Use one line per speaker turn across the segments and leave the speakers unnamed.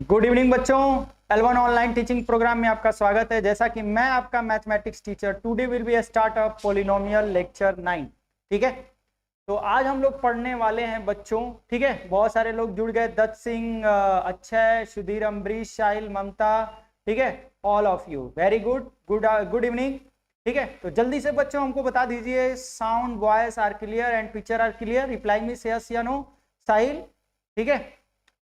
Good evening बच्चों, L1 online teaching programme में आपका स्वागत है। जैसा कि मैं आपका mathematics teacher, today will be start of polynomial lecture 9। ठीक है, तो आज हम लोग पढ़ने वाले हैं बच्चों। ठीक है, बहुत सारे लोग जुड़ गए, दत्त सिंह, अक्षय, सुधीर, अम्बरीश, साहिल, ममता। ठीक है, all of you very good good evening. ठीक है, तो जल्दी से बच्चों हमको बता दीजिए, sound voice are clear and picture are clear. Reply me yes या नो। साहिल, ठीक है,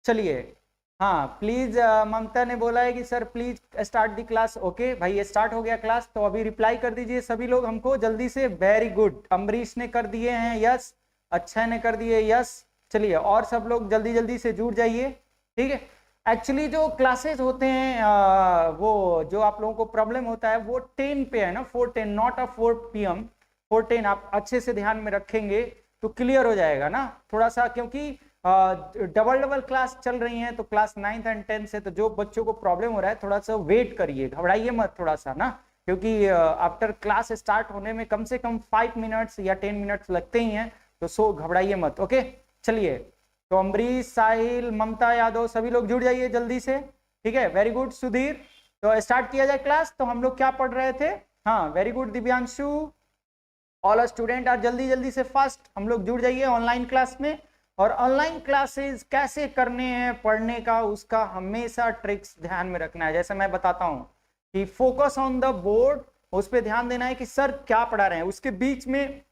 चलिए। हाँ प्लीज, ममता ने बोला है कि sir please start the class. Okay भाई, स्टार्ट हो गया क्लास, तो अभी रिप्लाई कर दीजिए सभी लोग हमको जल्दी से। वेरी गुड, अम्बरीश ने कर दिए हैं यस, अक्षय ने कर दिए यस। चलिए, और सब लोग जल्दी जल्दी से जुड़ जाइए। ठीक है, एक्चुअली जो क्लासेस होते हैं वो जो आप लोगों को प्रॉब्लम होता है वो 10 पे है ना, 4:10, नॉट 4 PM, 4:10। आप अच्छे से ध्यान में रखेंगे तो क्लियर हो जाएगा ना थोड़ा सा, क्योंकि डबल क्लास चल रही हैं, तो क्लास 9th एंड 10th से, तो जो बच्चों को प्रॉब्लम हो रहा है थोड़ा सा वेट करिए, घबराइए मत थोड़ा सा ना, क्योंकि आफ्टर क्लास स्टार्ट होने में कम से कम 5 मिनट्स या 10 मिनट्स लगते ही हैं, तो घबराइए मत। ओके चलिए, तो अम्बरीश, साहिल, ममता यादव सभी लोग जुड़ जाइए जल्दी से। ठीक है, वेरी गुड सुधीर। तो स्टार्ट किया जाए क्लास। तो हम लोग क्या पढ़ रहे थे? हाँ very good Divyanshu, all student are जल्दी जल्दी से फास्ट हम लोग जुड़ जाइए ऑनलाइन क्लास में। और ऑनलाइन क्लासेस कैसे करने हैं पढ़ने का, उसका हमेशा ट्रिक्स ध्यान में रखना है। जैसे मैं बताता हूं कि फोकस ऑन द बोर्ड, उस पर ध्यान देना है कि सर क्या पढ़ा रहे हैं, उसके बीच में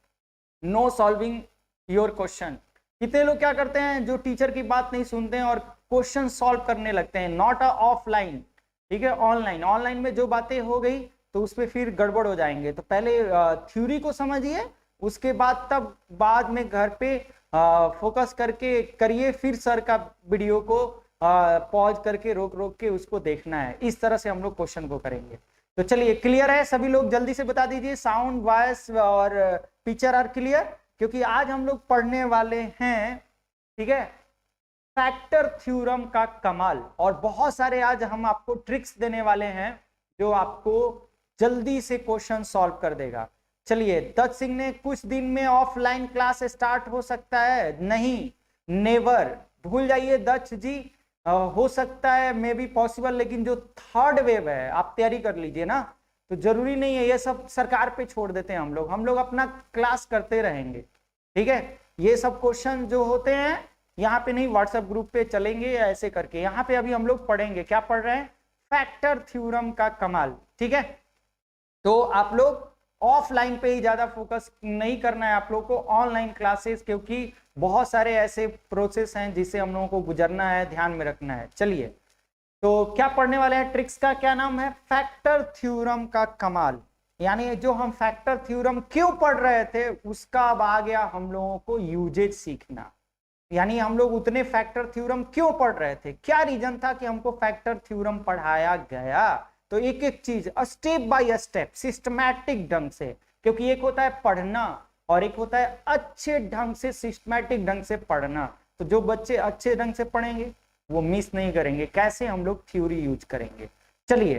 नो सॉल्विंग योर क्वेश्चन। कितने लोग क्या करते हैं, जो टीचर की बात नहीं सुनते हैं और क्वेश्चन सॉल्व करने लगते हैं, नॉट ऑफलाइन। ठीक है, ऑनलाइन में जो बातें हो गई तो उस पर फिर गड़बड़ हो जाएंगे। तो पहले थ्योरी को समझिए, उसके बाद तब बाद में घर पे फोकस करके करिए, फिर सर का वीडियो को पॉज करके रोक के उसको देखना है। इस तरह से हम लोग क्वेश्चन को करेंगे। तो चलिए, क्लियर है सभी लोग? जल्दी से बता दीजिए, साउंड वॉइस और पिक्चर आर क्लियर? क्योंकि आज हम लोग पढ़ने वाले हैं, ठीक है, फैक्टर थ्योरम का कमाल। और बहुत सारे आज हम आपको ट्रिक्स देने वाले हैं जो आपको जल्दी से क्वेश्चन सॉल्व कर देगा। चलिए, दत्त सिंह ने कुछ दिन में ऑफलाइन क्लास स्टार्ट हो सकता है? नहीं, नेवर, भूल जाइए दत्त जी। हो सकता है, मे बी पॉसिबल, लेकिन जो थर्ड वेव है आप तैयारी कर लीजिए ना, तो जरूरी नहीं है, ये सब सरकार पे छोड़ देते हैं हम लोग अपना क्लास करते रहेंगे। ठीक है, ये सब क्वेश्चन जो होते हैं यहाँ पे नहीं, व्हाट्सएप ग्रुप पे चलेंगे या ऐसे करके। यहाँ पे अभी हम लोग पढ़ेंगे, क्या पढ़ रहे हैं? फैक्टर थ्योरम का कमाल। ठीक है, तो आप लोग ऑफलाइन पे ही ज्यादा फोकस नहीं करना है आप लोग को, ऑनलाइन क्लासेस, क्योंकि बहुत सारे ऐसे प्रोसेस हैं जिसे हम लोगों को गुजरना है, ध्यान में रखना है। चलिए, तो क्या पढ़ने वाले हैं? ट्रिक्स का क्या नाम है? फैक्टर थ्योरम का कमाल। यानी जो हम फैक्टर थ्योरम क्यों पढ़ रहे थे उसका अब आ गया हम लोगों को यूजेज सीखना। यानी हम लोग उतने फैक्टर थ्योरम क्यों पढ़ रहे थे, क्या रीजन था कि हमको फैक्टर थ्योरम पढ़ाया गया। तो एक एक चीज स्टेप बाय स्टेप सिस्टमैटिक ढंग से, क्योंकि एक होता है पढ़ना और एक होता है अच्छे ढंग से सिस्टमैटिक ढंग से पढ़ना। तो जो बच्चे अच्छे ढंग से पढ़ेंगे वो मिस नहीं करेंगे। कैसे? हम लोग थ्योरी यूज करेंगे। चलिए,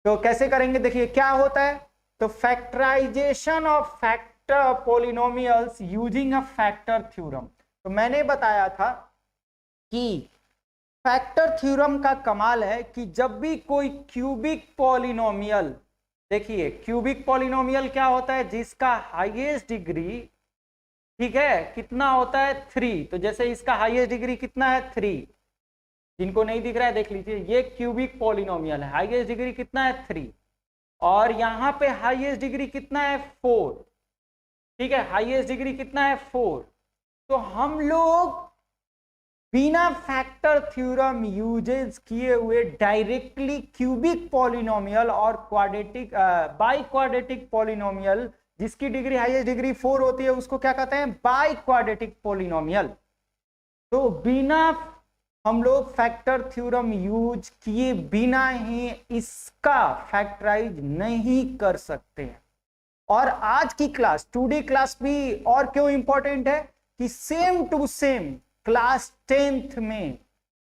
तो कैसे करेंगे देखिए क्या होता है। तो factorization of factor polynomials using a factor theorem. तो मैंने बताया था कि फैक्टर थ्योरम का कमाल है कि जब भी कोई क्यूबिक पॉलिनोमियल, देखिए क्यूबिक पॉलिनोमियल क्या होता है, जिसका हाईएस्ट डिग्री, ठीक है, कितना होता है? 3। तो जैसे इसका हाईएस्ट डिग्री कितना है? 3। जिनको नहीं दिख रहा है देख लीजिए, ये क्यूबिक पॉलिनोमियल है, हाईएस्ट डिग्री कितना है? 3। और यहाँ पे हाईएस्ट डिग्री कितना है? 4। ठीक है, हाईएस्ट डिग्री कितना है? 4। तो हम लोग बिना फैक्टर थ्योरम यूजेस किए हुए डायरेक्टली क्यूबिक पॉलिनोमियल और क्वाड्रेटिक बाई क्वाड्रेटिक पॉलिनोमियल, जिसकी डिग्री हाईएस्ट डिग्री 4 होती है, उसको क्या कहते हैं? By quadratic polynomial. तो बिना हम लोग फैक्टर थ्योरम यूज किए बिना ही इसका फैक्टराइज नहीं कर सकते हैं। और आज की क्लास, टुडे क्लास भी और क्यों इंपॉर्टेंट है कि same to same class 10th में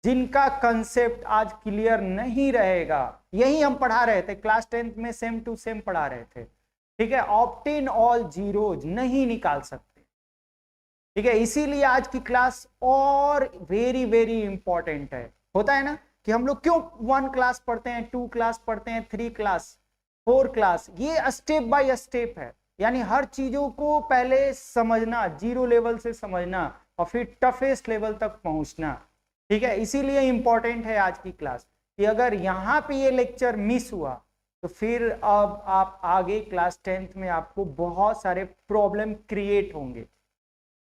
जिनका कंसेप्ट आज क्लियर नहीं रहेगा, यही हम पढ़ा रहे थे क्लास 10th में, सेम टू सेम पढ़ा रहे थे। ठीक है, ऑब्टेन ऑल जीरोज नहीं निकाल सकते। ठीक है, इसीलिए आज की क्लास और वेरी वेरी इंपॉर्टेंट है। होता है ना कि हम लोग क्यों 1 क्लास पढ़ते हैं, 2 क्लास पढ़ते हैं, 3 क्लास, 4 क्लास। ये स्टेप बाय स्टेप है, यानी हर चीजों को पहले समझना, 0 लेवल से समझना और फिर टफेस्ट लेवल तक पहुंचना। ठीक है, इसीलिए इंपॉर्टेंट है आज की क्लास कि अगर यहाँ पे ये लेक्चर मिस हुआ तो फिर अब आप आगे क्लास 10th में आपको बहुत सारे प्रॉब्लम क्रिएट होंगे।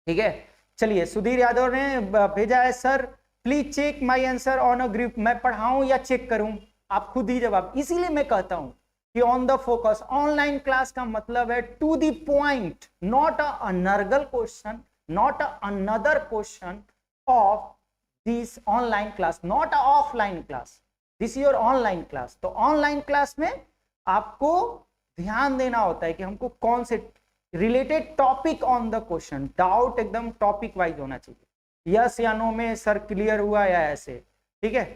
ठीक है, चलिए सुधीर यादव ने भेजा है, sir please check my answer on a group. मैं पढ़ाऊं या चेक करूं, आप खुद ही जवाब। इसीलिए मैं कहता हूं कि on the focus. Online class का मतलब है to the point, not a नर्गल question, not another question of this online class, not a offline class, this your online class. तो ऑनलाइन क्लास में आपको ध्यान देना होता है कि हमको कौन से related topic on the question, doubt एकदम टॉपिक वाइज होना चाहिए, यस या नो में सर क्लियर हुआ या ऐसे। ठीक है,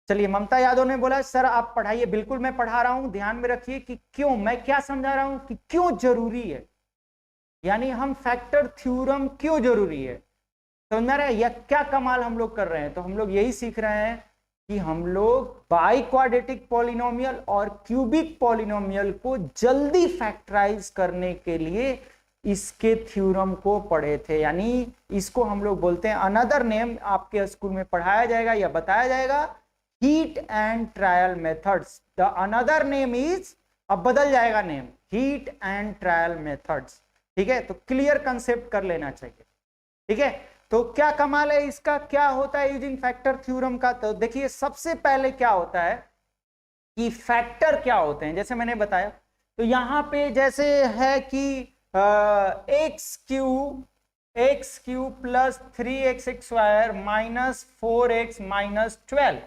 चलिए ममता यादव ने बोला सर आप पढ़ाइए। बिल्कुल मैं पढ़ा रहा हूं, ध्यान में रखिए कि क्यों, मैं क्या समझा रहा हूं कि क्यों जरूरी है, यानी हम फैक्टर थ्योरम क्यों जरूरी है। समझ में आ रहा है, या क्या कमाल हम लोग कर रहे हैं। तो हम लोग यही सीख रहे हैं कि हम लोग बाई क्वाड्रेटिक पॉलिनोमियल और क्यूबिक पॉलिनोमियल को जल्दी फैक्टराइज करने के लिए इसके थ्योरम को पढ़े थे। यानी इसको हम लोग बोलते हैं, अनदर नेम आपके स्कूल में पढ़ाया जाएगा या बताया जाएगा, heat and trial methods. The another name is, अब बदल जाएगा name, heat and trial methods. ठीक है, तो क्लियर कंसेप्ट कर लेना चाहिए। ठीक है, तो क्या कमाल है इसका, क्या होता है यूजिंग फैक्टर थ्योरम का। तो देखिए सबसे पहले क्या होता है कि फैक्टर क्या होते हैं, जैसे मैंने बताया। तो यहां पे जैसे है कि x Q plus 3x² minus 4x minus 12।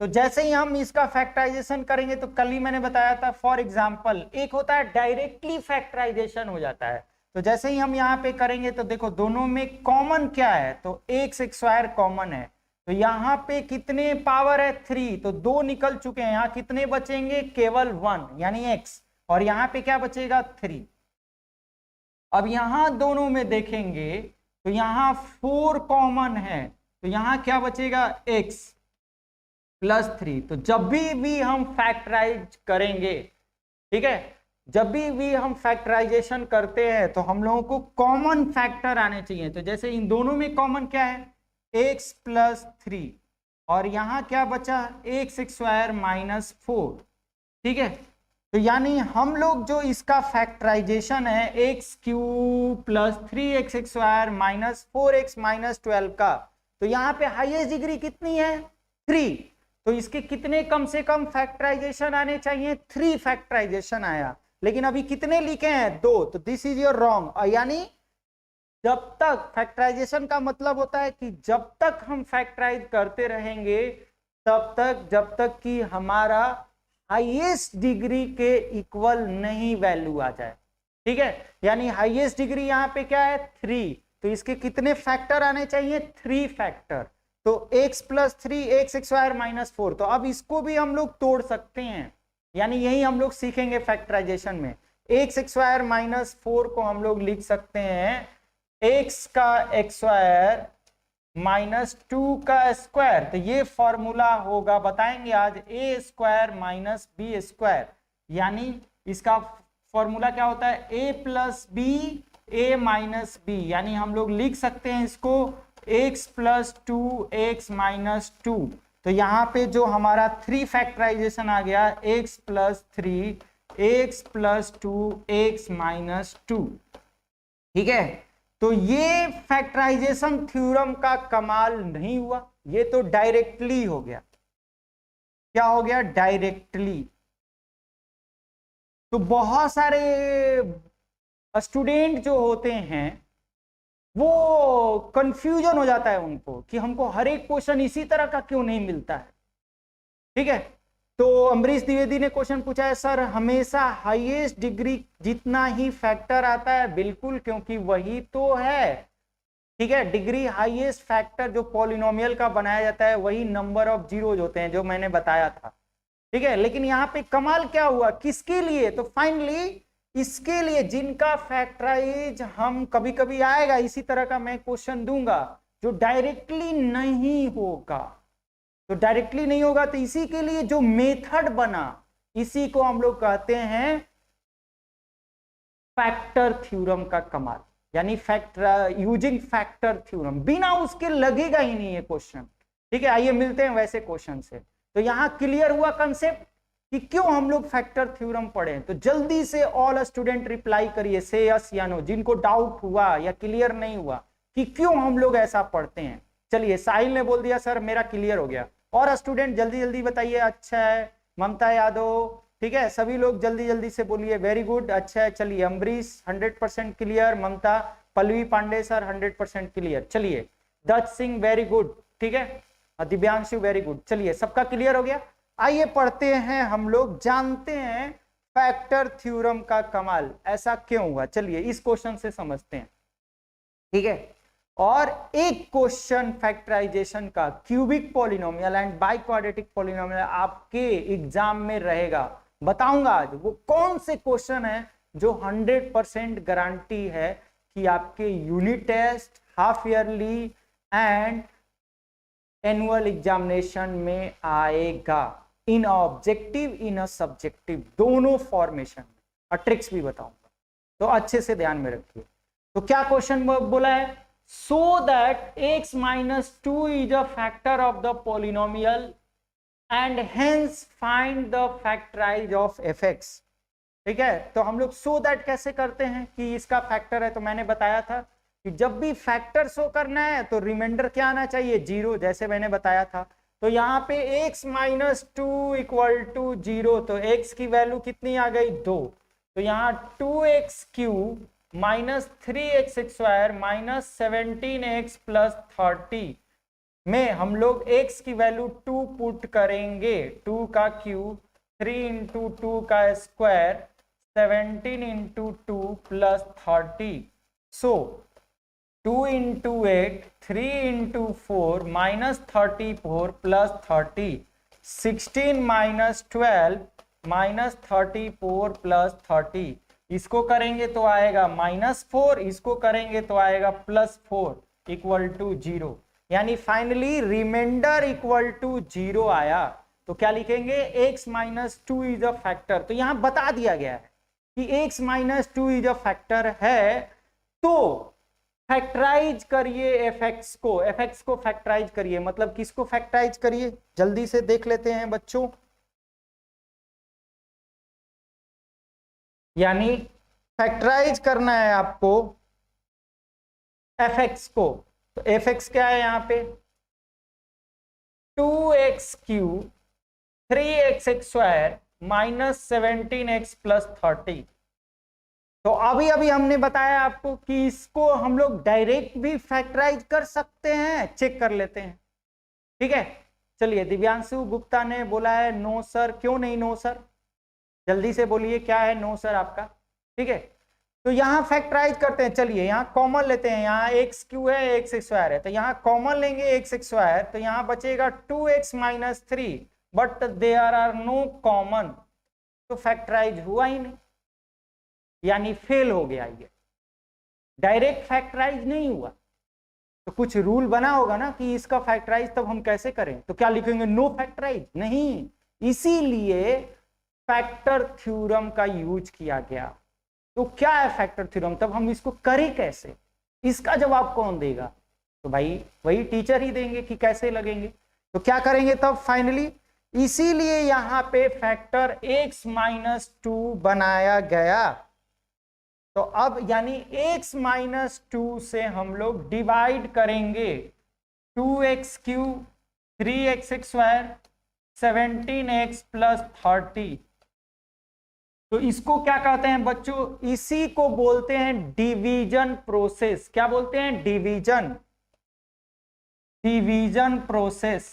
तो जैसे ही हम इसका फैक्टराइजेशन करेंगे, तो कल ही मैंने बताया था फॉर एग्जाम्पल, एक होता है डायरेक्टली फैक्टराइजेशन हो जाता है। तो जैसे ही हम यहाँ पे करेंगे तो देखो दोनों में कॉमन क्या है, तो x² कॉमन है। तो यहाँ पे कितने पावर है 3, तो 2 निकल चुके हैं, यहाँ कितने बचेंगे, केवल 1 यानी x, और यहाँ पे क्या बचेगा 3। अब यहाँ दोनों में देखेंगे तो यहाँ 4 कॉमन है, तो यहाँ क्या बचेगा x प्लस 3। तो जब भी हम फैक्टराइज करेंगे, ठीक है, जब भी हम फैक्टराइजेशन करते हैं तो हम लोगों को कॉमन फैक्टर आने चाहिए। तो जैसे इन दोनों में कॉमन क्या है, x प्लस 3, और यहां क्या बचा x² माइनस 4। ठीक है, तो यानी हम लोग जो इसका फैक्टराइजेशन है x³ plus 3x² minus 4x minus 12 का, तो यहाँ पे हाईएस्ट डिग्री कितनी है 3। तो इसके कितने कम से कम फैक्टराइजेशन आने चाहिए, 3 फैक्टराइजेशन आया, लेकिन अभी कितने लिखे हैं 2। तो दिस इज योर रॉन्ग। यानी जब तक फैक्टराइजेशन का मतलब होता है कि जब तक हम फैक्टराइज करते रहेंगे तब तक, जब तक कि हमारा हाईएस्ट डिग्री के इक्वल नहीं वैल्यू आ जाए। ठीक है, यानी हाईएस्ट डिग्री यहाँ पे क्या है 3, तो इसके कितने फैक्टर आने चाहिए 3 फैक्टर। तो x प्लस 3 x² माइनस 4। तो अब इसको भी हम लोग तोड़ सकते हैं, यानी यही हम लोग सीखेंगे फैक्टराइजेशन में। x² माइनस 4 को हम लोग लिख सकते हैं x का x² माइनस 2 का स्क्वायर। तो ये फॉर्मूला होगा, बताएंगे आज, a² माइनस b², यानी इसका फॉर्मूला क्या होता है a plus B a minus B, यानी हम लोग लिख सकते हैं इसको x प्लस 2x माइनस 2। तो यहाँ पे जो हमारा 3 फैक्टराइजेशन आ गया, x plus 3 x plus 2 x minus 2। ठीक है, तो ये फैक्टराइजेशन थ्योरम का कमाल नहीं हुआ, ये तो डायरेक्टली हो गया। क्या हो गया, डायरेक्टली। तो बहुत सारे स्टूडेंट जो होते हैं वो कंफ्यूजन हो जाता है उनको कि हमको हर एक क्वेश्चन इसी तरह का क्यों नहीं मिलता है। ठीक है, तो अमरीश द्विवेदी ने क्वेश्चन पूछा है, सर हमेशा हाईएस्ट डिग्री जितना ही फैक्टर आता है। बिल्कुल, क्योंकि वही तो है। ठीक है, डिग्री हाईएस्ट फैक्टर जो पॉलिनोमियल का बनाया जाता है वही नंबर ऑफ जीरोज होते हैं, जो मैंने बताया था। ठीक है, लेकिन यहाँ पे कमाल क्या हुआ, किसके लिए, तो फाइनली इसके लिए जिनका फैक्टराइज हम कभी कभी आएगा इसी तरह का मैं क्वेश्चन दूंगा जो डायरेक्टली नहीं होगा। तो डायरेक्टली नहीं होगा, तो इसी के लिए जो मेथड बना इसी को हम लोग कहते हैं फैक्टर थ्योरम का कमाल, यानी फैक्टर यूजिंग फैक्टर थ्योरम, बिना उसके लगेगा ही नहीं ये क्वेश्चन। ठीक है, आइए मिलते हैं वैसे क्वेश्चन से। तो यहां क्लियर हुआ कंसेप्ट कि क्यों हम लोग फैक्टर थ्योरम पढ़े। तो जल्दी से ऑल स्टूडेंट रिप्लाई करिए, से यस या नो, जिनको डाउट हुआ या क्लियर नहीं हुआ कि क्यों हम लोग ऐसा पढ़ते हैं। चलिए, साहिल ने बोल दिया सर मेरा क्लियर हो गया, और स्टूडेंट जल्दी जल्दी बताइए। अच्छा है, ममता यादव, ठीक है, सभी लोग जल्दी जल्दी से बोलिए, वेरी गुड, अच्छा है। चलिए, अम्बरीश 100% क्लियर, ममता, पल्लवी पांडे सर 100% क्लियर। चलिए, दत्त सिंह वेरी गुड, ठीक है, दिव्यांशु वेरी गुड। चलिए, सबका क्लियर हो गया। आइए पढ़ते हैं, हम लोग जानते हैं फैक्टर थ्योरम का कमाल ऐसा क्यों हुआ। चलिए इस क्वेश्चन से समझते हैं, ठीक है। और एक क्वेश्चन फैक्टराइजेशन का cubic polynomial and by quadratic polynomial आपके एग्जाम में रहेगा। बताऊंगा आज वो कौन से क्वेश्चन है जो 100% गारंटी है कि आपके unit test, half yearly and annual examination में आएगा, in objective in a subjective, दोनों फॉर्मेशन में, और ट्रिक्स भी बताऊंगा, तो अच्छे से ध्यान में रखिए। तो क्या क्वेश्चन बोला है, so that x - 2 is a factor of the polynomial and hence find the factorize of fx। ठीक है, तो हम लोग सो दैट कैसे करते हैं कि इसका फैक्टर है। तो मैंने बताया था कि जब भी फैक्टर शो करना है तो रिमाइंडर क्या आना चाहिए, 0, जैसे मैंने बताया था। तो यहाँ पे x - 2 इक्वल टू 0, तो x की वैल्यू कितनी आ गई, 2। तो यहाँ 2x³ - 3x² - 17x + 30 में हम लोग x की वैल्यू 2 पुट करेंगे, 2 का क्यूब, 3 × 2 का स्क्वायर, 17 × 2 + 30। सो 2 × 8, 3 × 4 - 34 + 30, 16 - 12 - 34 + 30। इसको करेंगे तो आएगा -4, इसको करेंगे तो आएगा +4 इक्वल टू 0, यानी फाइनली रिमाइंडर इक्वल टू 0 आया। तो क्या लिखेंगे, x - 2 इज अ फैक्टर। तो यहां बता दिया गया है कि x - 2 इज अ फैक्टर है, तो फैक्टराइज करिए fx को फैक्टराइज करिए। मतलब किसको फैक्टराइज करिए, जल्दी से देख लेते हैं बच्चों। यानी फैक्टराइज करना है आपको fx को। तो fx क्या है यहाँ पे, 2x³ 3x² - 17x + 30। तो अभी अभी हमने बताया आपको कि इसको हम लोग डायरेक्ट भी फैक्टराइज कर सकते हैं, चेक कर लेते हैं, ठीक है। चलिए, दिव्यांशु गुप्ता ने बोला है नो सर, क्यों नहीं नो सर, जल्दी से बोलिए क्या है नो सर आपका, ठीक है। तो यहाँ फैक्टराइज करते हैं। चलिए यहाँ कॉमन लेते हैं, यहाँ x³ है, x² है, तो यहाँ कॉमन लेंगे x², तो यहाँ बचेगा 2x - 3, but there are no common, तो फैक्टराइज हुआ ही नहीं, यानी फेल हो गया ये, डायरेक्ट फैक्टराइज नहीं हुआ। तो कुछ रूल बना होगा ना कि इसका फैक्टराइज तब हम कैसे करें, तो क्या लिखेंगे, नो फैक्टराइज, नहीं, इसीलिए फैक्टर थ्योरम का यूज किया गया। तो क्या है फैक्टर थ्योरम, तब हम इसको करें कैसे, इसका जवाब कौन देगा, तो भाई वही टीचर ही देंगे कि कैसे लगेंगे। तो क्या करेंगे तब फाइनली, इसीलिए यहां पे फैक्टर x - 2 बनाया गया। तो अब यानी x - 2 से हम लोग डिवाइड करेंगे 2x³ 3x², 17x + 30। तो इसको क्या कहते हैं बच्चों, इसी को बोलते हैं डिवीजन प्रोसेस। क्या बोलते हैं, division process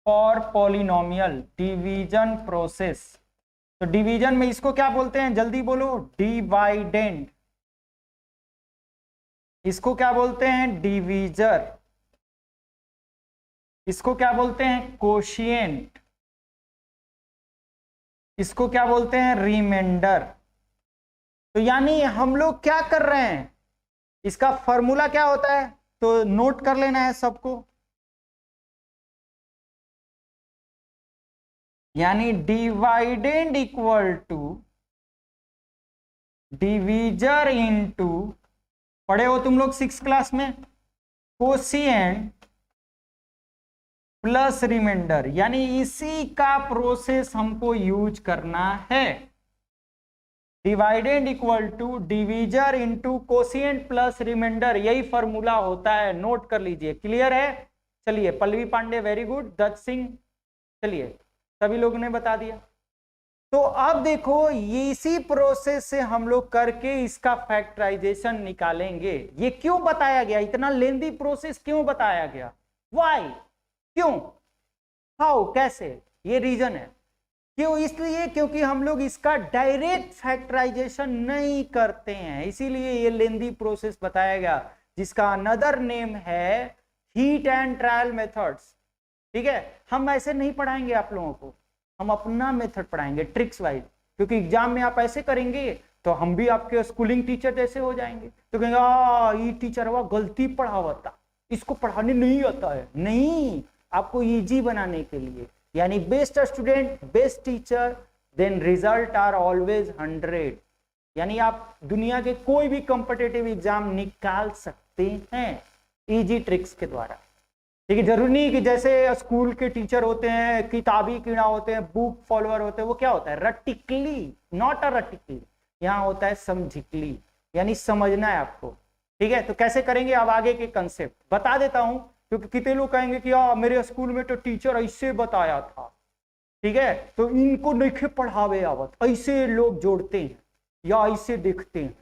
for polynomial, division process. तो डिवीजन में इसको क्या बोलते हैं, जल्दी बोलो, डिवाइडेंड। इसको क्या बोलते हैं, डिवीजर। इसको क्या बोलते हैं, कोशिएंट। इसको क्या बोलते हैं, रिमाइंडर। तो यानी हम लोग क्या कर रहे हैं, इसका फॉर्मूला क्या होता है, तो नोट कर लेना है सबको। यानी dividend equal to divisor into, पढ़े हो तुम लोग 6 क्लास में, कोशिएंट प्लस रिमाइंडर, यानी इसी का प्रोसेस हमको यूज करना है। Dividend equal to divisor into quotient plus remainder, यही फॉर्मूला होता है, नोट कर लीजिए। क्लियर है? चलिए, पल्लवी पांडे वेरी गुड, दत्त सिंह, चलिए सभी लोगों ने बता दिया। तो अब देखो, इसी प्रोसेस से हम लोग करके इसका फैक्टराइजेशन निकालेंगे। ये क्यों बताया गया, इतना लेंदी प्रोसेस क्यों बताया गया, व्हाई, क्यों, हाउ, कैसे, ये रीजन है। क्यों? इसलिए क्योंकि हम लोग इसका डायरेक्ट फैक्टराइजेशन नहीं करते हैं, इसीलिए ये लेंदी प्रोसेस बताया गया, जिसका अनदर नेम है हीट एंड ट्रायल मेथड्स। ठीक है, हम ऐसे नहीं पढ़ाएंगे आप लोगों को, हम अपना मेथड पढ़ाएंगे ट्रिक्स वाइज, क्योंकि एग्जाम में आप ऐसे करेंगे तो हम भी आपके स्कूलिंग टीचर जैसे हो जाएंगे, तो कहेंगे ये टीचर हुआ गलती पढ़ावता, इसको पढ़ाने नहीं आता है। नहीं, आपको इजी बनाने के लिए, यानी best student best teacher, then result are always 100। यानी आप दुनिया के कोई भी कॉम्पिटिटिव एग्जाम निकाल सकते हैं इजी ट्रिक्स के द्वारा। ठीक है, जरूरी नहीं कि जैसे स्कूल के टीचर होते हैं किताबी कीड़ा होते हैं, बुक फॉलोअर होते हैं, वो क्या होता है, रटिकली, नॉट अ रटिकली, यहाँ होता है समझिकली, यानी समझना है आपको। ठीक है, तो कैसे करेंगे, अब आगे के कंसेप्ट बता देता हूं, क्योंकि कितने लोग कहेंगे कि मेरे स्कूल में तो टीचर ऐसे बताया था। ठीक है, तो इनको नहीं पढ़ावे आवत, ऐसे लोग जोड़ते हैं या ऐसे देखते हैं।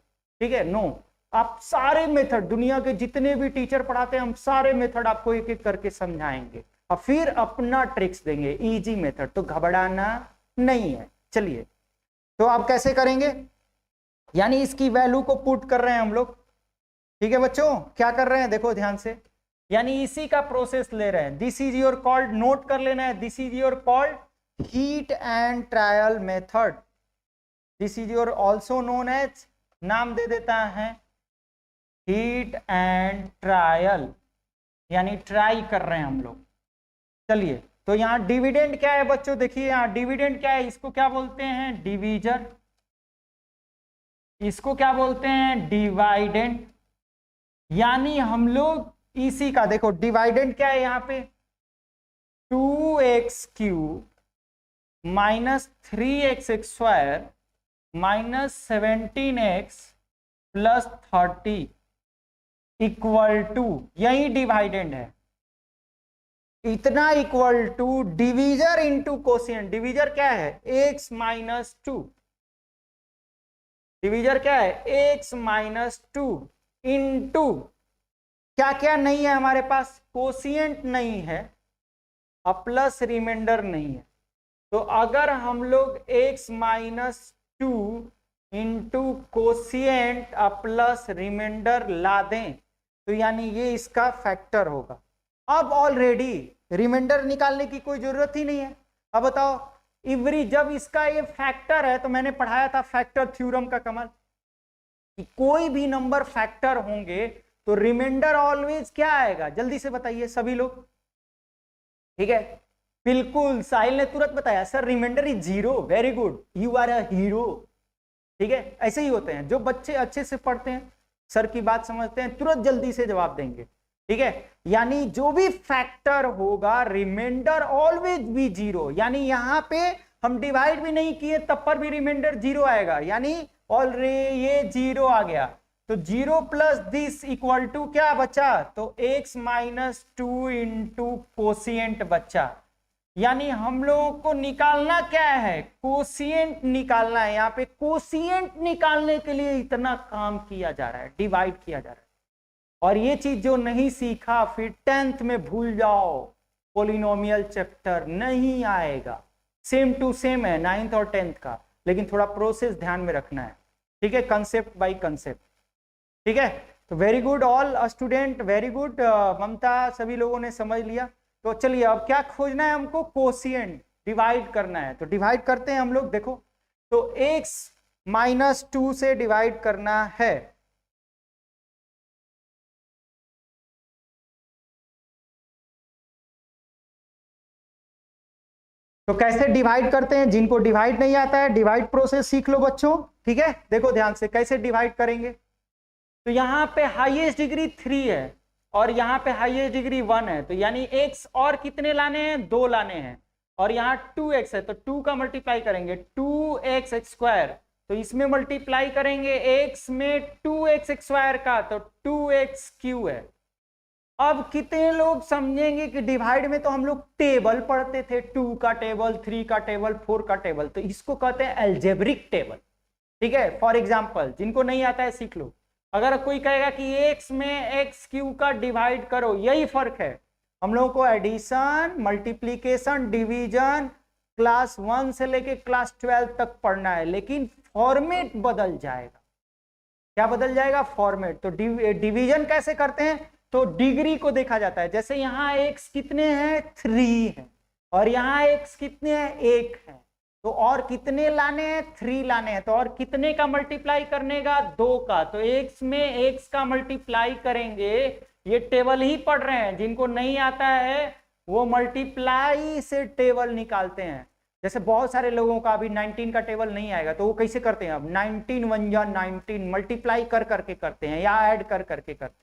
ठीक है, नो, आप सारे मेथड, दुनिया के जितने भी टीचर पढ़ाते हैं, हम सारे मेथड आपको एक एक करके समझाएंगे और फिर अपना ट्रिक्स देंगे, इजी मेथड, तो घबराना नहीं है। चलिए, तो आप कैसे करेंगे, यानी इसकी वैल्यू को पुट कर रहे हैं हम लोग। ठीक है बच्चों, क्या कर रहे हैं, देखो ध्यान से, यानी इसी का प्रोसेस ले रहे हैं। This is your called, note कर लेना है, this is your called heat and trial method, this is your also known as, नाम दे देता है हीट एंड ट्रायल, यानी ट्राई कर रहे हैं हम लोग। चलिए, तो यहां डिविडेंड क्या है बच्चों, देखिए यहां डिविडेंड क्या है, इसको क्या बोलते हैं, डिवीजर, इसको क्या बोलते हैं, डिवाइडेंड। यानी हम लोग इसी का, देखो डिवाइडेंड क्या है यहाँ पे, 2x³ minus 3x square minus 17x plus 30 equal to, यही डिवाइडेंड है, इतना equal to divisor into quotient. Divisor क्या है, x माइनस 2, डिवीजर क्या है, x माइनस 2 इंटू, क्या क्या नहीं है हमारे पास, कोशिएंट नहीं है और प्लस रिमाइंडर नहीं है। तो अगर हम लोग x minus 2 into quotient plus remainder ला दें, तो यानी ये इसका फैक्टर होगा। अब ऑलरेडी रिमाइंडर निकालने की कोई जरूरत ही नहीं है। अब बताओ, इवरी जब इसका ये फैक्टर है, तो मैंने पढ़ाया था फैक्टर थ्योरम का कमाल, कि कोई भी नंबर फैक्टर होंगे तो रिमाइंडर ऑलवेज क्या आएगा, जल्दी से बताइए सभी लोग। ठीक है, बिल्कुल, साहिल ने तुरंत बताया sir remainder is 0, very good, you are a hero. ठीक है, ऐसे ही होते हैं जो बच्चे अच्छे से पढ़ते हैं, सर की बात समझते हैं, तुरंत जल्दी से जवाब देंगे। ठीक है, यानी जो भी फैक्टर होगा रिमाइंडर ऑलवेज बी 0, यानी यहां पे हम डिवाइड भी नहीं किए तब पर भी रिमाइंडर 0 आएगा, यानी ऑलरेडी ये 0 आ गया। तो 0 प्लस दिस इक्वल टू क्या बचा, तो x माइनस 2 इंटू कोशिएंट बचा। यानी हम लोगों को निकालना क्या है, कोशिएंट निकालना है। यहाँ पे कोशिएंट निकालने के लिए इतना काम किया जा रहा है, डिवाइड किया जा रहा है। और ये चीज जो नहीं सीखा फिर 10th में भूल जाओ, पोलिनोमियल चैप्टर नहीं आएगा, सेम टू सेम है 9th और 10th का, लेकिन थोड़ा प्रोसेस ध्यान में रखना है। ठीक है, कंसेप्ट बाय कंसेप्ट। ठीक है, तो very good all student, very good. Mamta, सभी लोगों ने समझ लिया। तो चलिए, अब क्या खोजना है हमको, कोशिएंट, डिवाइड करना है। तो डिवाइड करते हैं हम लोग, देखो, तो x माइनस 2 से डिवाइड करना है, तो कैसे डिवाइड करते हैं, जिनको डिवाइड नहीं आता है डिवाइड प्रोसेस सीख लो बच्चों, ठीक है। देखो ध्यान से कैसे डिवाइड करेंगे। तो यहाँ पे हाईएस्ट डिग्री 3 है और यहाँ पे हाईएस्ट डिग्री 1 है, तो यानी x और कितने लाने हैं, 2 लाने हैं, और यहाँ 2x है तो 2 का मल्टीप्लाई करेंगे 2x स्क्वायर, तो इसमें मल्टीप्लाई करेंगे x में 2x स्क्वायर का, तो 2x क्यू है। अब कितने लोग समझेंगे कि डिवाइड में तो हम लोग टेबल पढ़ते थे, 2 का टेबल, 3 का टेबल, 4 का टेबल, तो इसको कहते हैं अलजेब्रिक टेबल, ठीक है। फॉर एग्जाम्पल जिनको नहीं आता है सीख लो। अगर कोई कहेगा कि x में x क्यू का डिवाइड करो, यही फर्क है। हम लोगों को एडिशन, मल्टीप्लीकेशन, डिवीजन क्लास 1 से लेके क्लास 12 तक पढ़ना है, लेकिन फॉर्मेट बदल जाएगा। क्या बदल जाएगा, फॉर्मेट। तो डिवीजन कैसे करते हैं, तो डिग्री को देखा जाता है। जैसे यहाँ x कितने हैं, 3 है, और यहाँ x कितने हैं, 1 है, तो और कितने लाने हैं, 3 लाने हैं, तो और कितने का मल्टीप्लाई करने का, 2 का, तो x में x का मल्टीप्लाई करेंगे। ये टेबल ही पढ़ रहे हैं, जिनको नहीं आता है वो मल्टीप्लाई से टेबल निकालते हैं। जैसे बहुत सारे लोगों का अभी 19 का टेबल नहीं आएगा, तो वो कैसे करते हैं, अब 19 1 जा 19 मल्टीप्लाई कर करके करते हैं या ऐड कर करके करते हैं।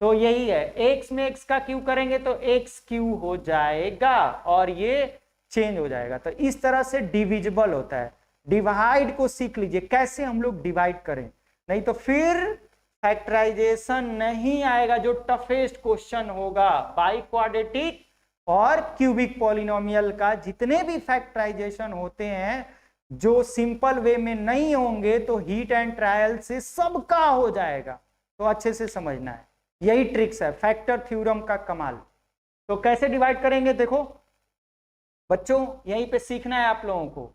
तो यही है, x में x का क्यू करेंगे तो x क्यू हो जाएगा और ये चेंज हो जाएगा। तो इस तरह से डिविजिबल होता है। डिवाइड को सीख लीजिए कैसे हम लोग डिवाइड करें, नहीं तो फिर फैक्टराइजेशन नहीं आएगा, जो टफेस्ट क्वेश्चन होगा। बाई क्वाड्रेटिक और क्यूबिक पॉलिनोमियल का जितने भी फैक्टराइजेशन होते हैं जो सिंपल वे में नहीं होंगे, तो हीट एंड ट्रायल से सबका हो जाएगा। तो अच्छे से समझना है, यही ट्रिक्स है फैक्टर थ्योरम का कमाल। तो कैसे डिवाइड करेंगे, देखो बच्चों यहीं पे सीखना है आप लोगों को।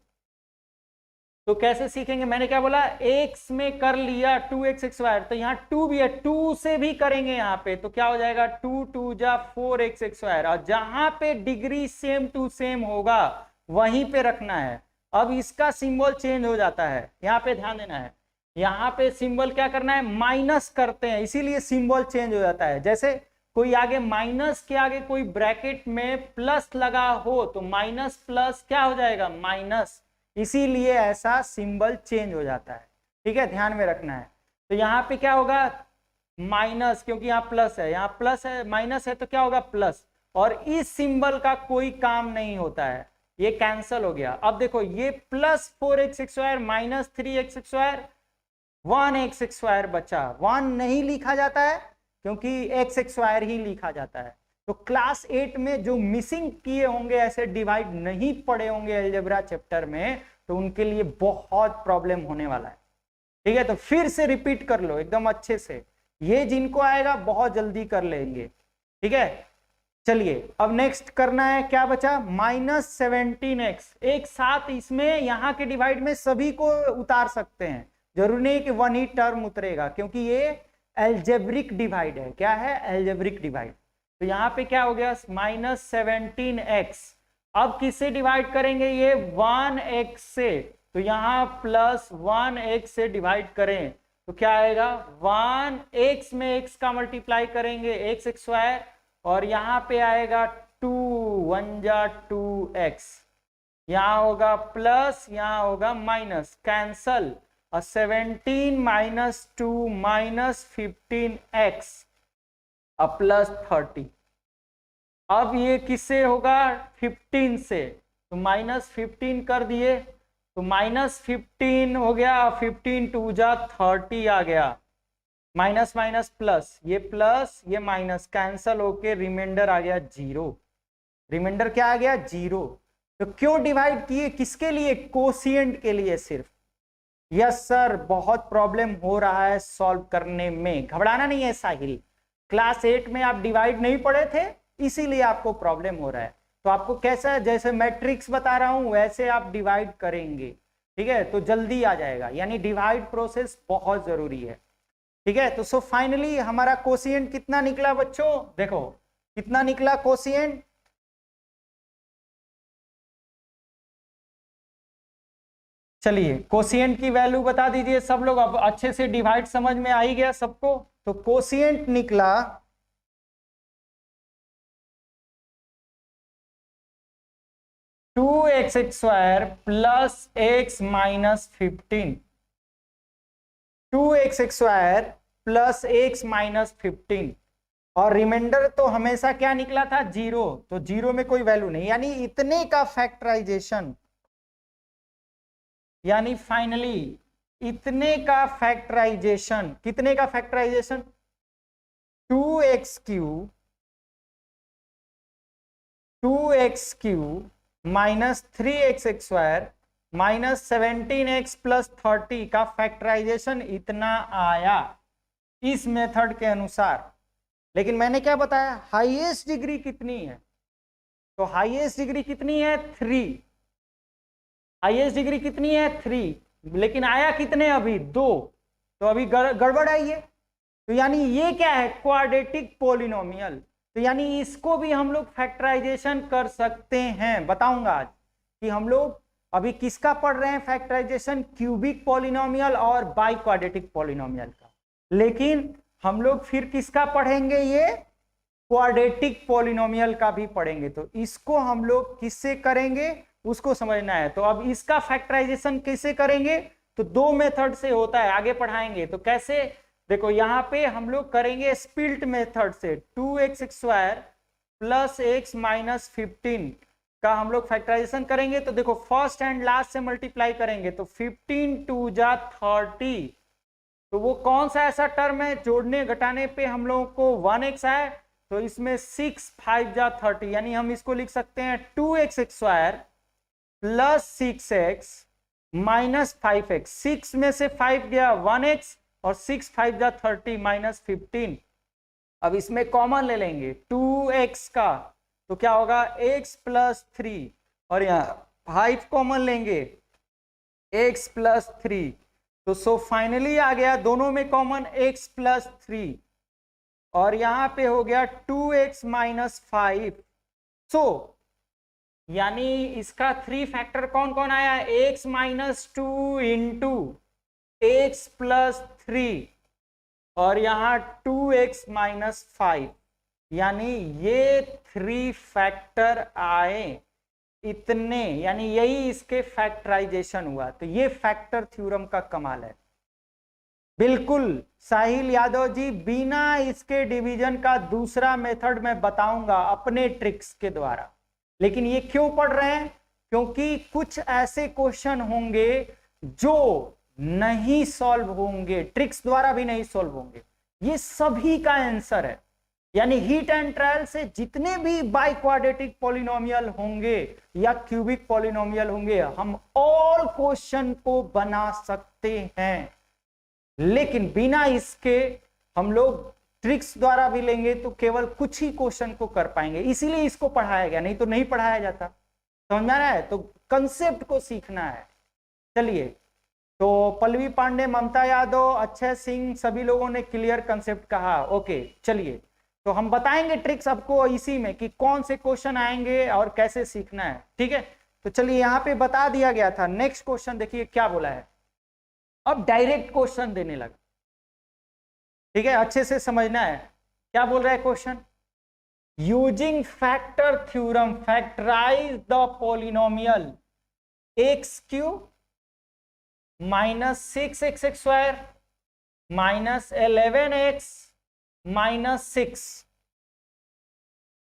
तो कैसे सीखेंगे, मैंने क्या बोला, x में कर लिया 2x स्क्वायर, तो यहाँ 2 भी है, 2 से भी करेंगे यहाँ पे, तो क्या हो जाएगा 2 2 जा 4x स्क्वायर, और जहां पे डिग्री सेम टू सेम होगा वहीं पे रखना है। अब इसका सिंबल चेंज हो जाता है, यहाँ पे ध्यान देना है। यहाँ पे सिंबल क्या करना है, माइनस करते हैं, इसीलिए सिंबल चेंज हो जाता है। जैसे कोई आगे माइनस के आगे कोई ब्रैकेट में प्लस लगा हो, तो माइनस प्लस क्या हो जाएगा, माइनस, इसीलिए ऐसा सिंबल चेंज हो जाता है, ठीक है, ध्यान में रखना है। तो यहाँ पे क्या होगा, माइनस, क्योंकि यहाँ प्लस है, यहाँ प्लस है, माइनस है, तो क्या होगा, प्लस, और इस सिंबल का कोई काम नहीं होता है, ये कैंसल हो गया। अब देखो ये plus 4x square minus 3x square, 1x square बचा, 1 नहीं लिखा जाता है क्योंकि x स्क्वायर ही लिखा जाता है। तो क्लास 8 में जो मिसिंग किए होंगे, ऐसे डिवाइड नहीं पढ़े होंगे अलजेब्रा चैप्टर में, तो उनके लिए बहुत प्रॉब्लम होने वाला है, ठीक है। तो फिर से रिपीट कर लो एकदम अच्छे से, ये जिनको आएगा बहुत जल्दी कर लेंगे, ठीक है। चलिए अब नेक्स्ट करना है, क्या बचा, -17x। एक साथ इसमें यहाँ के डिवाइड में सभी को उतार सकते हैं, जरूरी नहीं कि 1 ही टर्म उतरेगा, क्योंकि ये अलजेब्रिक डिवाइड है। क्या है, अलजेब्रिक डिवाइड। तो यहाँ पे क्या हो गया, -17x। अब किससे डिवाइड करेंगे, ये 1x से, तो यहाँ +1x से डिवाइड करें तो क्या आएगा, 1x में x का मल्टीप्लाई करेंगे x स्क्वायर, और यहाँ पे आएगा 2 1 जा 2x, यहाँ होगा प्लस, यहाँ होगा माइनस, कैंसल, और 17 - 2 -15x +30। अब ये किससे होगा, 15 से, तो -15 कर दिए, तो -15 हो गया, 15 2 जा 30 आ गया, माइनस माइनस प्लस, ये माइनस कैंसल होके रिमाइंडर आ गया 0। रिमाइंडर क्या आ गया, 0। तो क्यों डिवाइड किए, किसके लिए, कोशिएंट के लिए सिर्फ। यस सर, बहुत प्रॉब्लम हो रहा है सॉल्व करने में, घबराना नहीं है साहिल। क्लास 8 में आप डिवाइड नहीं पढ़े थे, इसीलिए आपको प्रॉब्लम हो रहा है। तो आपको कैसा है, जैसे मैट्रिक्स बता रहा हूं वैसे आप डिवाइड करेंगे, ठीक है, तो जल्दी आ जाएगा। यानी डिवाइड प्रोसेस बहुत जरूरी है, ठीक है। तो सो फाइनली हमारा कोशिएंट कितना निकला बच्चों, देखो कितना निकला कोशिएंट, चलिए कोशिएंट की वैल्यू बता दीजिए सब लोग। अब अच्छे से डिवाइड समझ में आ ही गया सबको। तो कोशिएंट निकला 2x² plus x minus 15, 2x² plus x minus 15, और रिमाइंडर तो हमेशा क्या निकला था? 0, तो 0 में कोई वैल्यू नहीं, यानी इतने का फैक्टराइजेशन, यानी फाइनली इतने का फैक्टराइजेशन, कितने का factorisation? 2x³ minus 3x² minus 17x plus 30 का फैक्टराइजेशन इतना आया इस मेथड के अनुसार। लेकिन मैंने क्या बताया? हाईएस्ट डिग्री कितनी है? तो हाईएस्ट डिग्री कितनी है? 3। हाईएस्ट डिग्री कितनी है? 3, लेकिन आया कितने? अभी 2, तो अभी गड़बड़ आई है। तो यानी ये क्या है? Quadratic polynomial. तो यानी इसको भी हम लोग फैक्टराइजेशन कर सकते हैं। बताऊंगा आज कि हम लोग अभी किसका पढ़ रहे हैं फैक्टराइजेशन, क्यूबिक पॉलिनोमियल और बाई क्वाड्रेटिक पॉलिनोमियल का। लेकिन हम लोग फिर किसका पढ़ेंगे? ये क्वाड्रेटिक पॉलिनोमियल का भी पढ़ेंगे। तो इसको हम लोग किससे करेंगे उसको समझना है। तो अब इसका फैक्टराइजेशन कैसे करेंगे? तो 2 मेथड से होता है, आगे पढ़ाएंगे। तो कैसे? देखो यहाँ पे हम लोग करेंगे स्प्लिट मेथड से। 2x² प्लस x माइनस 15 का हम लोग फैक्टराइजेशन करेंगे। तो देखो फर्स्ट एंड लास्ट से मल्टीप्लाई करेंगे तो 15 2 जा 30, तो वो कौन सा ऐसा टर्म है जोड़ने घटाने पे हम लोगों को 1x आए, तो इसमें 6 5 जा 30, यानी हम इसको लिख सकते हैं 2x² plus 6x minus 5x। 6 में से 5 गया 1x और 6 5 जा 30 माइनस 15। अब इसमें कॉमन ले लेंगे 2x का, तो क्या होगा? x प्लस 3, और यहाँ 5 कॉमन लेंगे x प्लस 3, तो सो फाइनली आ गया दोनों में कॉमन x प्लस 3, और यहां पे हो गया 2x माइनस 5। सो यानी इसका 3 फैक्टर कौन कौन आया? x minus 2 into x plus 3, और यहां 2x माइनस 5, यानी ये 3 फैक्टर आए इतने, यानी यही इसके फैक्टराइजेशन हुआ। तो ये फैक्टर थ्योरम का कमाल है। बिल्कुल साहिल यादव जी, बिना इसके डिवीजन का दूसरा मेथड मैं बताऊंगा अपने ट्रिक्स के द्वारा। लेकिन ये क्यों पढ़ रहे हैं? क्योंकि कुछ ऐसे क्वेश्चन होंगे जो नहीं सॉल्व होंगे, ट्रिक्स द्वारा भी नहीं सॉल्व होंगे। ये सभी का आंसर है, यानी हीट एंड ट्रायल से जितने भी बाई क्वाड्रेटिक पॉलिनोमियल होंगे या क्यूबिक पॉलिनोमियल होंगे, हम ऑल क्वेश्चन को बना सकते हैं। लेकिन बिना इसके हम लोग ट्रिक्स द्वारा भी लेंगे तो केवल कुछ ही क्वेश्चन को कर पाएंगे, इसीलिए इसको पढ़ाया गया, नहीं तो नहीं पढ़ाया जाता। समझ में आ रहा है? तो कंसेप्ट को सीखना है। चलिए, तो पल्लवी पांडे, ममता यादव, अक्षय सिंह, सभी लोगों ने क्लियर कंसेप्ट कहा। ओके, चलिए, तो हम बताएंगे ट्रिक्स आपको इसी में कि कौन से क्वेश्चन आएंगे और कैसे सीखना है। ठीक है, तो चलिए यहाँ पे बता दिया गया था। नेक्स्ट क्वेश्चन देखिए क्या बोला है। अब डायरेक्ट क्वेश्चन देने लगा। ठीक है, अच्छे से समझना है क्या बोल रहा है question. Using factor theorem factorize the polynomial x³ minus 6x² minus 11x minus 6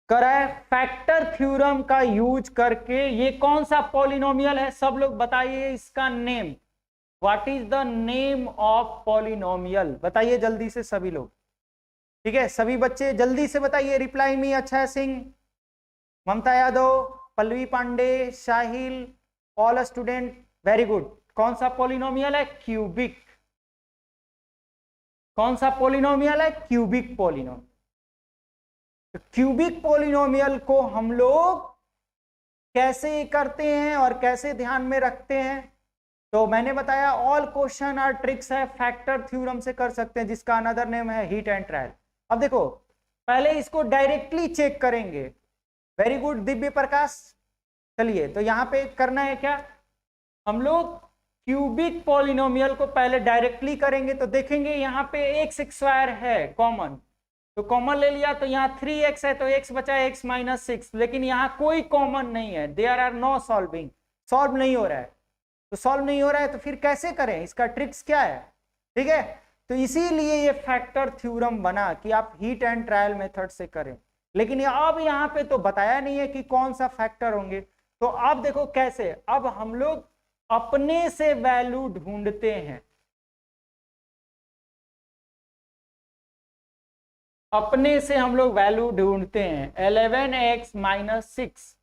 करा है फैक्टर थ्योरम का यूज करके। ये कौन सा पॉलिनोमियल है? सब लोग बताइए इसका name. What is the name of polynomial? बताइए जल्दी से सभी लोग। ठीक है, सभी बच्चे जल्दी से बताइए। रिप्लाई मी अक्षय सिंह, ममता यादव, पल्लवी पांडे, साहिल, ऑल स्टूडेंट, वेरी गुड। कौन सा पॉलिनोमियल है? क्यूबिक। कौन सा पॉलिनोमियल है? Cubic polynomial. तो क्यूबिक पॉलिनोमियल को हम लोग कैसे करते हैं और कैसे ध्यान में रखते हैं? तो मैंने बताया ऑल क्वेश्चन और ट्रिक्स है फैक्टर थ्योरम से कर सकते हैं, जिसका अनदर नेम है हीट एंड ट्रायल। अब देखो, पहले इसको डायरेक्टली चेक करेंगे। Very good Divya Prakash. चलिए, तो यहां पे करना है क्या, हम लोग क्यूबिक पॉलिनोमियल को पहले डायरेक्टली करेंगे। तो देखेंगे यहाँ पे x² है कॉमन, तो कॉमन ले लिया, तो यहाँ 3x है तो x बचा x माइनस 6, लेकिन यहाँ कोई कॉमन नहीं है, there are no solving, solve नहीं हो रहा है। तो सॉल्व नहीं हो रहा है तो फिर कैसे करें, इसका ट्रिक्स क्या है, ठीक है। तो इसीलिए ये फैक्टर थ्योरम बना कि आप हीट एंड ट्रायल मेथड से करें, लेकिन अब यहाँ पे तो बताया नहीं है कि कौन सा फैक्टर होंगे। तो अब देखो कैसे, अब हम लोग अपने से वैल्यू ढूंढते हैं, अपने से हम लोग वैल्यू ढूंढते हैं 11x माइनस 6।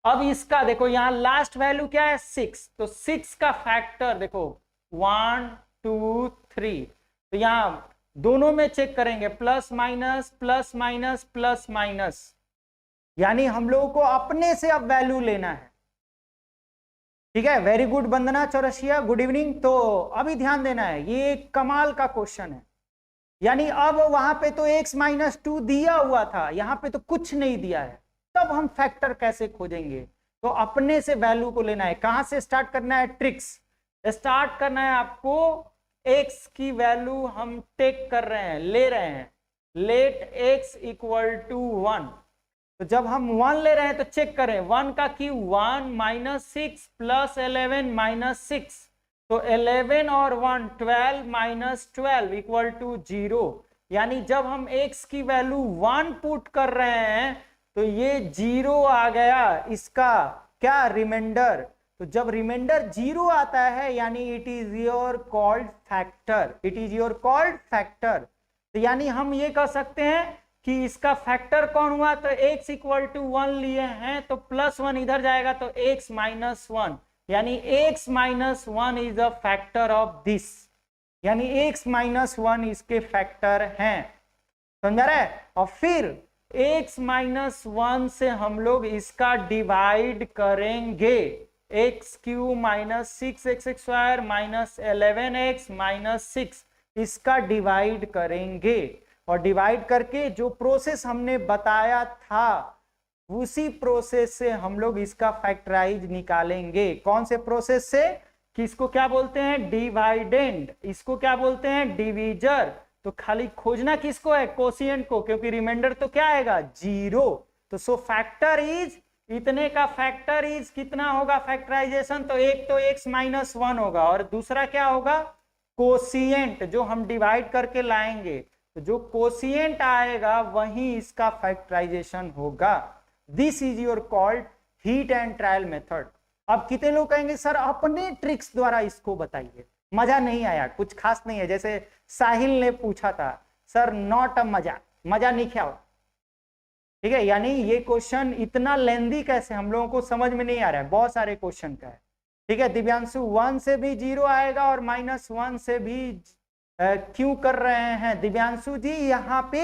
अब इसका देखो यहाँ लास्ट वैल्यू क्या है 6, तो 6 का फैक्टर देखो 1 2 3, तो यहाँ दोनों में चेक करेंगे plus minus plus minus plus minus, यानी हम लोगों को अपने से अब वैल्यू लेना है, ठीक है। वेरी गुड वंदना चौरसिया, गुड इवनिंग। तो अभी ध्यान देना है, ये कमाल का क्वेश्चन है, यानी अब वहां पे तो x माइनस 2 दिया हुआ था, यहां पे तो कुछ नहीं दिया है, तब हम फैक्टर कैसे खोजेंगे। तो अपने से वैल्यू को लेना है, कहां से स्टार्ट करना है, ट्रिक्स स्टार्ट करना है आपको। x की वैल्यू हम टेक कर रहे हैं, ले रहे हैं, लेट x इक्वल टू 1। तो जब हम 1 ले रहे हैं तो चेक करें 1 का की 1 माइनस 6 प्लस 11 माइनस 6, तो 11 और 1 12 माइनस 12 इक्वल टू 0, यानी जब हम x की वैल्यू 1 पुट कर रहे हैं तो ये 0 आ गया, इसका क्या रिमाइंडर। तो जब रिमाइंडर 0 आता है यानी it is your called factor, it is your called factor. तो यानी हम ये कह सकते हैं कि इसका फैक्टर कौन हुआ, तो x इक्वल टू 1 लिए हैं तो प्लस 1 इधर जाएगा तो x माइनस 1, यानी x minus 1 is a factor of this, यानी x माइनस 1 इसके फैक्टर हैं, समझा रहे। और फिर x माइनस 1 से हम लोग इसका डिवाइड करेंगे, x cube minus 6x square minus 11x minus 6, इसका डिवाइड करेंगे, और डिवाइड करके जो प्रोसेस हमने बताया था उसी प्रोसेस से हम लोग इसका फैक्टराइज निकालेंगे। कौन से प्रोसेस से, कि इसको क्या बोलते हैं डिवाइडेंड, इसको क्या बोलते हैं डिवीजर। तो खाली खोजना किसको है, कोशिएंट को, क्योंकि रिमाइंडर तो क्या आएगा 0। तो सो फैक्टर इज, इतने का फैक्टर इज कितना होगा फैक्टराइजेशन, तो एक तो x माइनस 1 होगा और दूसरा क्या होगा कोशिएंट, जो हम डिवाइड करके लाएंगे, तो जो कोशिएंट आएगा वही इसका फैक्टराइजेशन होगा। This is your called heat and trial method. अब कितने लोग कहेंगे सर अपने ट्रिक्स द्वारा इसको बताइए, मजा नहीं आया, कुछ खास नहीं है। जैसे साहिल ने पूछा था सर नॉट अ मजा, मजा नहीं क्या, ठीक है। यानी ये क्वेश्चन इतना लेंदी कैसे, हम लोगों को समझ में नहीं आ रहा है, बहुत सारे क्वेश्चन का है, ठीक है। दिव्यांशु 1 से भी 0 आएगा और -1 से भी क्यों कर रहे हैं दिव्यांशु जी, यहाँ पे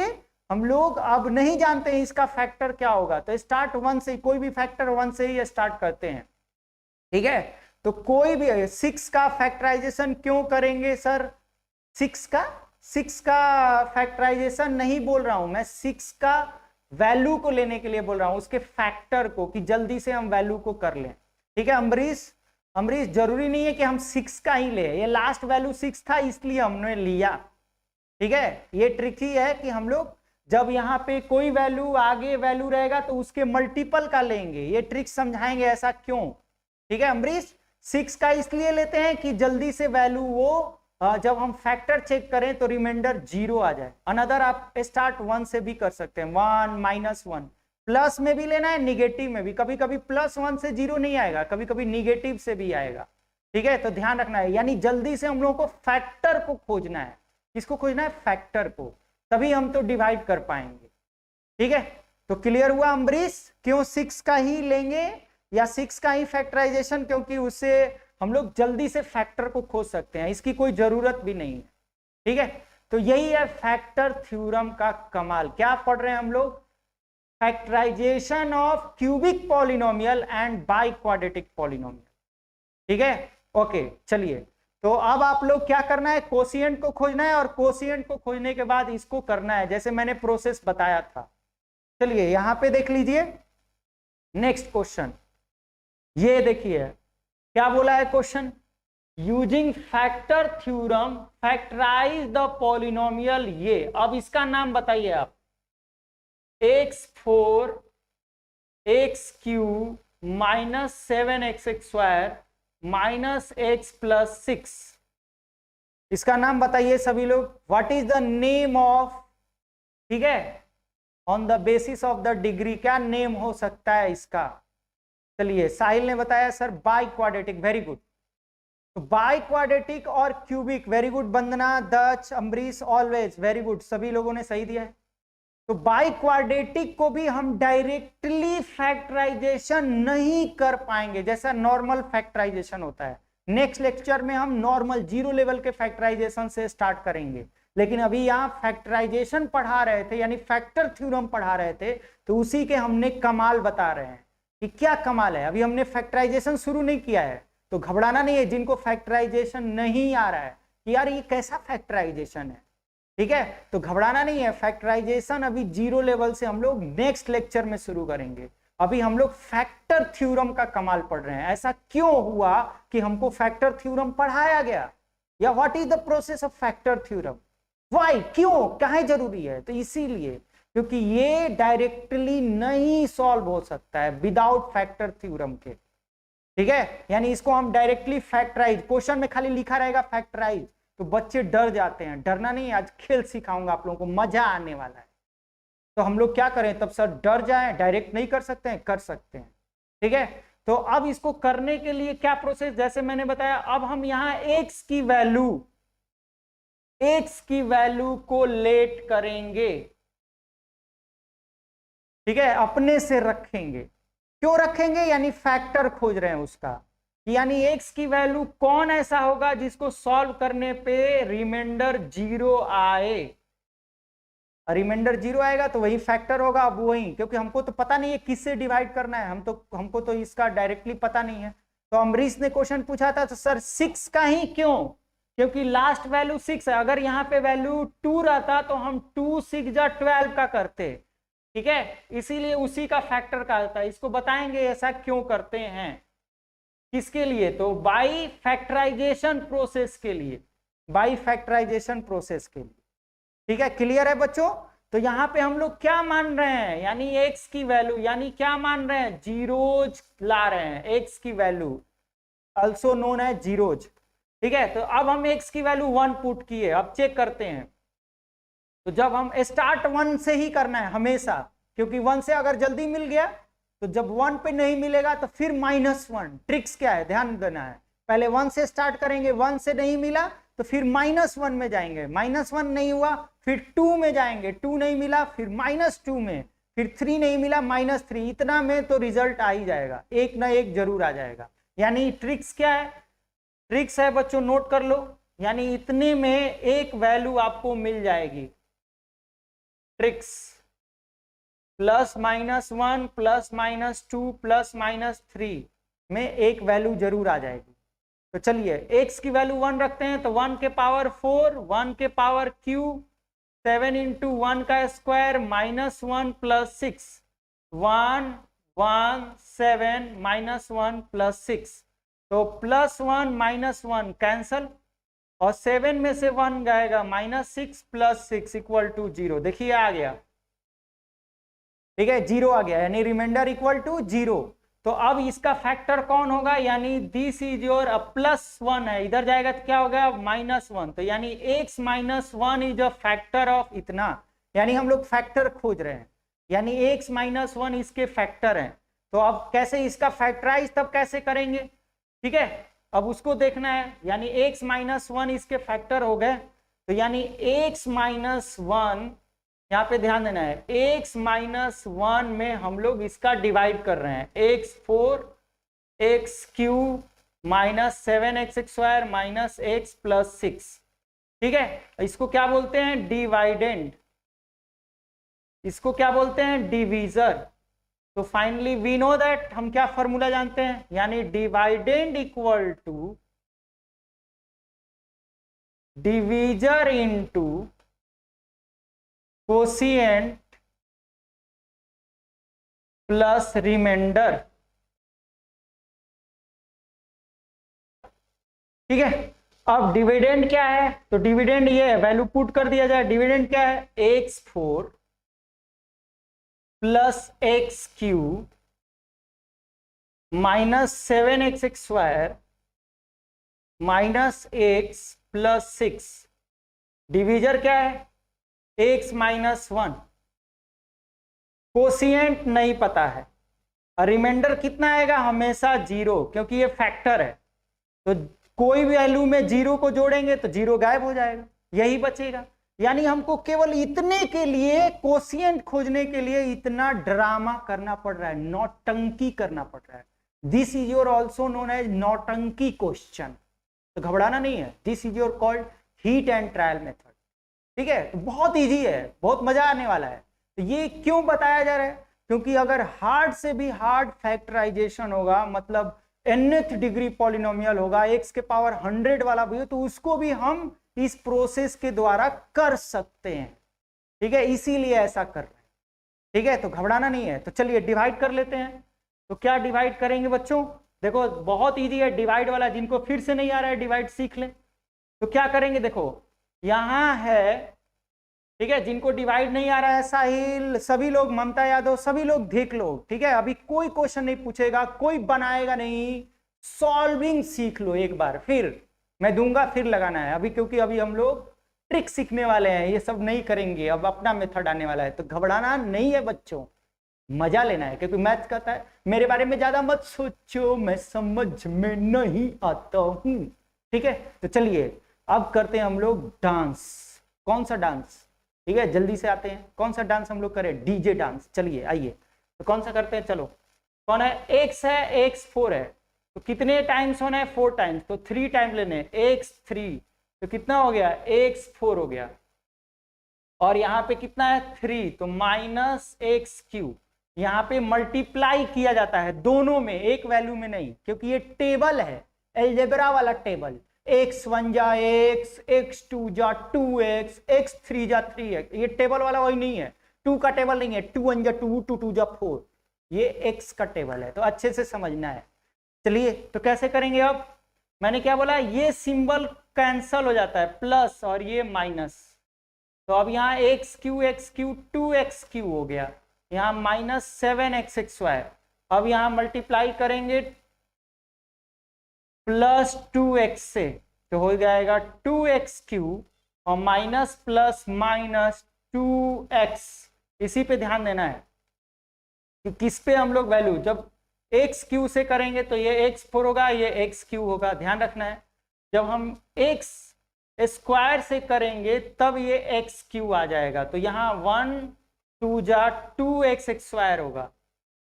हम लोग अब नहीं जानते हैं इसका फैक्टर क्या होगा, तो स्टार्ट 1 से, कोई भी फैक्टर 1 से ही स्टार्ट करते हैं, ठीक है। तो कोई भी 6 का फैक्टराइजेशन क्यों करेंगे सर, 6 का फैक्टराइजेशन नहीं बोल रहा हूं मैं, 6 का वैल्यू को लेने के लिए बोल रहा हूं, उसके फैक्टर को, कि जल्दी से हम वैल्यू को कर लें, ठीक है। अमरीश जरूरी नहीं है कि हम 6 का ही ले, ये लास्ट वैल्यू 6 था इसलिए हमने लिया, ठीक है। ये ट्रिक ही है कि हम लोग जब यहाँ पे कोई वैल्यू आगे वैल्यू रहेगा तो उसके मल्टीपल का लेंगे, ये ट्रिक समझाएंगे ऐसा क्यों, ठीक है। अमरीश 6 का इसलिए लेते हैं कि जल्दी से वैल्यू वो जब हम फैक्टर चेक करें तो रिमाइंडर 0 आ जाए। अनदर आप स्टार्ट 1 से भी कर सकते हैं, 1 -1, प्लस में भी लेना है निगेटिव में भी, कभी कभी +1 से 0 नहीं आएगा, कभी कभी निगेटिव से भी आएगा, ठीक है। तो ध्यान रखना है, यानी जल्दी से हम लोगों को फैक्टर को खोजना है, किसको खोजना है फैक्टर को, तभी हम तो डिवाइड कर पाएंगे, ठीक है। तो क्लियर हुआ अम्बरीश, क्यों 6 का ही लेंगे या 6 का ही फैक्टराइजेशन, क्योंकि उससे हम लोग जल्दी से फैक्टर को खोज सकते हैं, इसकी कोई जरूरत भी नहीं है, ठीक है। तो यही है फैक्टर थ्योरम का कमाल। क्या पढ़ रहे हैं हम लोग, factorization of cubic polynomial and by quadratic polynomial, ठीक है। ओके चलिए, तो अब आप लोग क्या करना है, कोशिएंट को खोजना है, और कोशिएंट को खोजने के बाद इसको करना है जैसे मैंने प्रोसेस बताया था। चलिए यहां पे देख लीजिए नेक्स्ट क्वेश्चन, ये देखिए क्या बोला है question, using factor theorem factorize the polynomial ये। अब इसका नाम बताइए आप, x4 x³ minus 7x² minus x plus 6। इसका नाम बताइए सभी लोग, what is the name of, ठीक है, on the basis of the degree, क्या नेम हो सकता है इसका? चलिए, साहिल ने बताया sir by quadratic, very good. तो बाई क्वाड्रेटिक और क्यूबिक, वेरी गुड। वंदना, दक्ष, अम्बरीश, ऑलवेज, वेरी गुड, सभी लोगों ने सही दिया है। तो बाई क्वाड्रेटिक को भी हम डायरेक्टली फैक्टराइजेशन नहीं कर पाएंगे जैसा नॉर्मल फैक्टराइजेशन होता है। नेक्स्ट लेक्चर में हम नॉर्मल 0 लेवल के फैक्टराइजेशन से स्टार्ट करेंगे, लेकिन अभी यहाँ फैक्टराइजेशन पढ़ा रहे थे, यानी फैक्टर थ्योरम पढ़ा रहे थे, तो उसी के हमने कमाल बता रहे हैं कि क्या कमाल है। अभी हमने फैक्टराइजेशन शुरू नहीं किया है, तो घबराना नहीं है जिनको फैक्टराइजेशन नहीं आ रहा है कि यार ये कैसा फैक्टराइजेशन है, ठीक है, तो घबराना नहीं है। फैक्टराइजेशन अभी 0 लेवल से हम लोग नेक्स्ट लेक्चर में शुरू करेंगे। अभी हम लोग फैक्टर थ्योरम का कमाल पढ़ रहे हैं। ऐसा क्यों हुआ कि हमको फैक्टर थ्योरम पढ़ाया गया, या what is the process of factor theorem, why, क्यों, काहे जरूरी है? तो इसीलिए क्योंकि ये डायरेक्टली नहीं सॉल्व हो सकता है विदाउट फैक्टर थ्योरम के, ठीक है। यानी इसको हम डायरेक्टली फैक्टराइज, क्वेश्चन में खाली लिखा रहेगा फैक्टराइज, तो बच्चे डर जाते हैं। डरना नहीं, आज खेल सिखाऊंगा आप लोगों को, मजा आने वाला है। तो हम लोग क्या करें तब? सर डर जाएं, डायरेक्ट नहीं कर सकते हैं, कर सकते हैं, ठीक है। तो अब इसको करने के लिए क्या प्रोसेस, जैसे मैंने बताया, अब हम यहाँ x की वैल्यू को लेट करेंगे, ठीक है, अपने से रखेंगे। क्यों रखेंगे? यानी फैक्टर खोज रहे हैं उसका, यानी x की वैल्यू कौन ऐसा होगा जिसको सॉल्व करने पे रिमाइंडर 0 आए। रिमाइंडर 0 आएगा तो वही फैक्टर होगा। अब वही, क्योंकि हमको तो पता नहीं है किससे डिवाइड करना है, हमको तो इसका डायरेक्टली पता नहीं है। तो अमरीश ने क्वेश्चन पूछा था, तो सर 6 का ही क्यों? क्योंकि लास्ट वैल्यू 6 है। अगर यहाँ पे वैल्यू 2 रहता तो हम 2 6 जा 12 का करते, ठीक है, इसीलिए उसी का फैक्टर का आता है। इसको बताएंगे ऐसा क्यों करते हैं, किसके लिए? तो बाई फैक्टराइजेशन प्रोसेस के लिए, बाई फैक्टराइजेशन प्रोसेस के लिए, ठीक है। क्लियर है बच्चों? तो यहाँ पे हम लोग क्या मान रहे हैं, यानी x की वैल्यू, यानी क्या मान रहे हैं? जीरोज ला रहे हैं, x की वैल्यू अल्सो नोन है जीरोज, ठीक है। तो अब हम x की वैल्यू 1 पुट किए, अब चेक करते हैं। तो जब हम स्टार्ट 1 से ही करना है हमेशा, क्योंकि 1 से अगर जल्दी मिल गया तो जब 1 पे नहीं मिलेगा तो फिर -1। ट्रिक्स क्या है, ध्यान देना है। पहले 1 से स्टार्ट करेंगे, 1 से नहीं मिला तो फिर -1 में जाएंगे, -1 नहीं हुआ फिर 2 में जाएंगे, 2 नहीं मिला फिर -2 में, फिर 3 नहीं मिला -3, इतना में तो रिजल्ट आ ही जाएगा, एक ना एक जरूर आ जाएगा। यानी ट्रिक्स क्या है? ट्रिक्स है बच्चों, नोट कर लो, यानी इतने में एक वैल्यू आपको मिल जाएगी। ट्रिक्स +-1 +-2 +-3 में एक वैल्यू जरूर आ जाएगी। तो चलिए x की वैल्यू 1 रखते हैं, तो 1 के पावर 4, 1 के पावर क्यूब, 7 × 1 का स्क्वायर -1 + 6, 1 1 7 -1 + 6, तो +1 -1 कैंसल, और 7 में से 1 जाएगा, -6 + 6 = 0। देखिए आ गया, ठीक है, 0 आ गया, यानी रिमाइंडर = 0। तो अब इसका फैक्टर कौन होगा, यानी दिस इज योर +1 है, इधर जाएगा तो क्या होगा? -1। तो यानी x - 1 is a factor of इतना, यानी हम लोग फैक्टर खोज रहे हैं, यानी x - 1 इसके फैक्टर हैं। तो अब कैसे इसका फैक्टराइज तब कैसे करेंगे, ठीक है, अब उसको देखना है। यानी x - 1 इसके फैक्टर हो गए, तो यानी x - 1, यहाँ पे ध्यान देना है, x - 1 में हम लोग इसका डिवाइड कर रहे हैं, x4 x³ -7x² -x + 6, ठीक है। इसको क्या बोलते हैं? डिवाइडेंड, इसको क्या बोलते हैं? डिवीजर। तो फाइनली वी नो दैट, हम क्या फॉर्मूला जानते हैं, यानी dividend = divisor into quotient plus remainder, ठीक है। अब डिविडेंड क्या है? तो डिविडेंड ये है, वैल्यू पुट कर दिया जाए। डिविडेंड क्या है? x4 plus x cube minus 7x² minus x plus 6। Divisor क्या है? x minus 1। कोशिएंट नहीं पता है। रिमाइंडर कितना आएगा? हमेशा 0, क्योंकि ये फैक्टर है। तो कोई भी वैल्यू में 0 को जोड़ेंगे तो 0 गायब हो जाएगा, यही बचेगा। यानी हमको केवल इतने के लिए, कोशिएंट खोजने के लिए इतना ड्रामा करना पड़ रहा है, नौटंकी करना पड़ रहा है। This is your also known as नौटंकी क्वेश्चन। तो घबराना नहीं है। This is your called heat and trial method. ठीक है, तो बहुत इजी है, बहुत मजा आने वाला है। तो ये क्यों बताया जा रहा है? क्योंकि अगर हार्ड से भी हार्ड फैक्टराइजेशन होगा, मतलब nth डिग्री पॉलिनोमियल होगा, x के पावर 100 वाला भी हो, तो उसको भी हम इस प्रोसेस के द्वारा कर सकते हैं। ठीक है, इसीलिए ऐसा कर रहे हैं। ठीक है, तो घबराना नहीं है। तो चलिए डिवाइड कर लेते हैं। तो क्या डिवाइड करेंगे बच्चों? देखो बहुत इजी है डिवाइड वाला। जिनको फिर से नहीं आ रहा है डिवाइड सीख ले। तो क्या करेंगे? देखो यहां है, ठीक है, जिनको डिवाइड नहीं आ रहा है, साहिल, सभी लोग, ममता यादव, सभी लोग देख लो। ठीक है, अभी कोई क्वेश्चन नहीं पूछेगा, कोई बनाएगा नहीं, सॉल्विंग सीख लो एक बार, फिर मैं दूंगा, फिर लगाना है अभी, क्योंकि अभी हम लोग ट्रिक सीखने वाले हैं, ये सब नहीं करेंगे, अब अपना मेथड आने वाला है। तो घबराना नहीं है बच्चों, मजा लेना है, क्योंकि मैथ कहता है मेरे बारे में ज्यादा मत सोचो, मैं समझ में नहीं आता हूं। ठीक है, तो चलिए अब करते हैं हम लोग डांस। कौन सा डांस? ठीक है, जल्दी से आते हैं। कौन सा डांस हम लोग करें? DJ dance. चलिए आइए, तो कौन सा करते हैं? चलो, कौन है? x है, x 4 है, तो कितने टाइम्स होना है? 4 टाइम्स। तो 3 टाइम लेने, x 3, तो कितना हो गया? x 4 हो गया। और यहाँ पे कितना है? 3, तो माइनस एक्स क्यू। यहाँ पे मल्टीप्लाई किया जाता है दोनों में, एक वैल्यू में नहीं, क्योंकि ये टेबल है, अलजेब्रा वाला टेबल। x1 जा x, x2 जा 2x, x3 जा 3x। ये टेबल वाला वही नहीं है, 2 का टेबल नहीं है। 2 1 जा 2, 2 2 जा 4, ये x का टेबल है। तो अच्छे से समझना है। चलिए, तो कैसे करेंगे? अब मैंने क्या बोला, ये सिंबल कैंसल हो जाता है, प्लस और ये माइनस। तो अब यहाँ एक्स क्यू 2x³ हो गया, यहाँ माइनस 7x²। अब यहाँ मल्टीप्लाई करेंगे प्लस 2x से, तो हो जाएगा 2x³ और माइनस प्लस माइनस 2x। इसी पे ध्यान देना है कि किस पे हम लोग वैल्यू, जब x³ से करेंगे तो ये x4 होगा, ये x³ होगा, ध्यान रखना है। जब हम x स्क्वायर से करेंगे तब ये x³ आ जाएगा। तो यहाँ 1 2 जा 2x² होगा,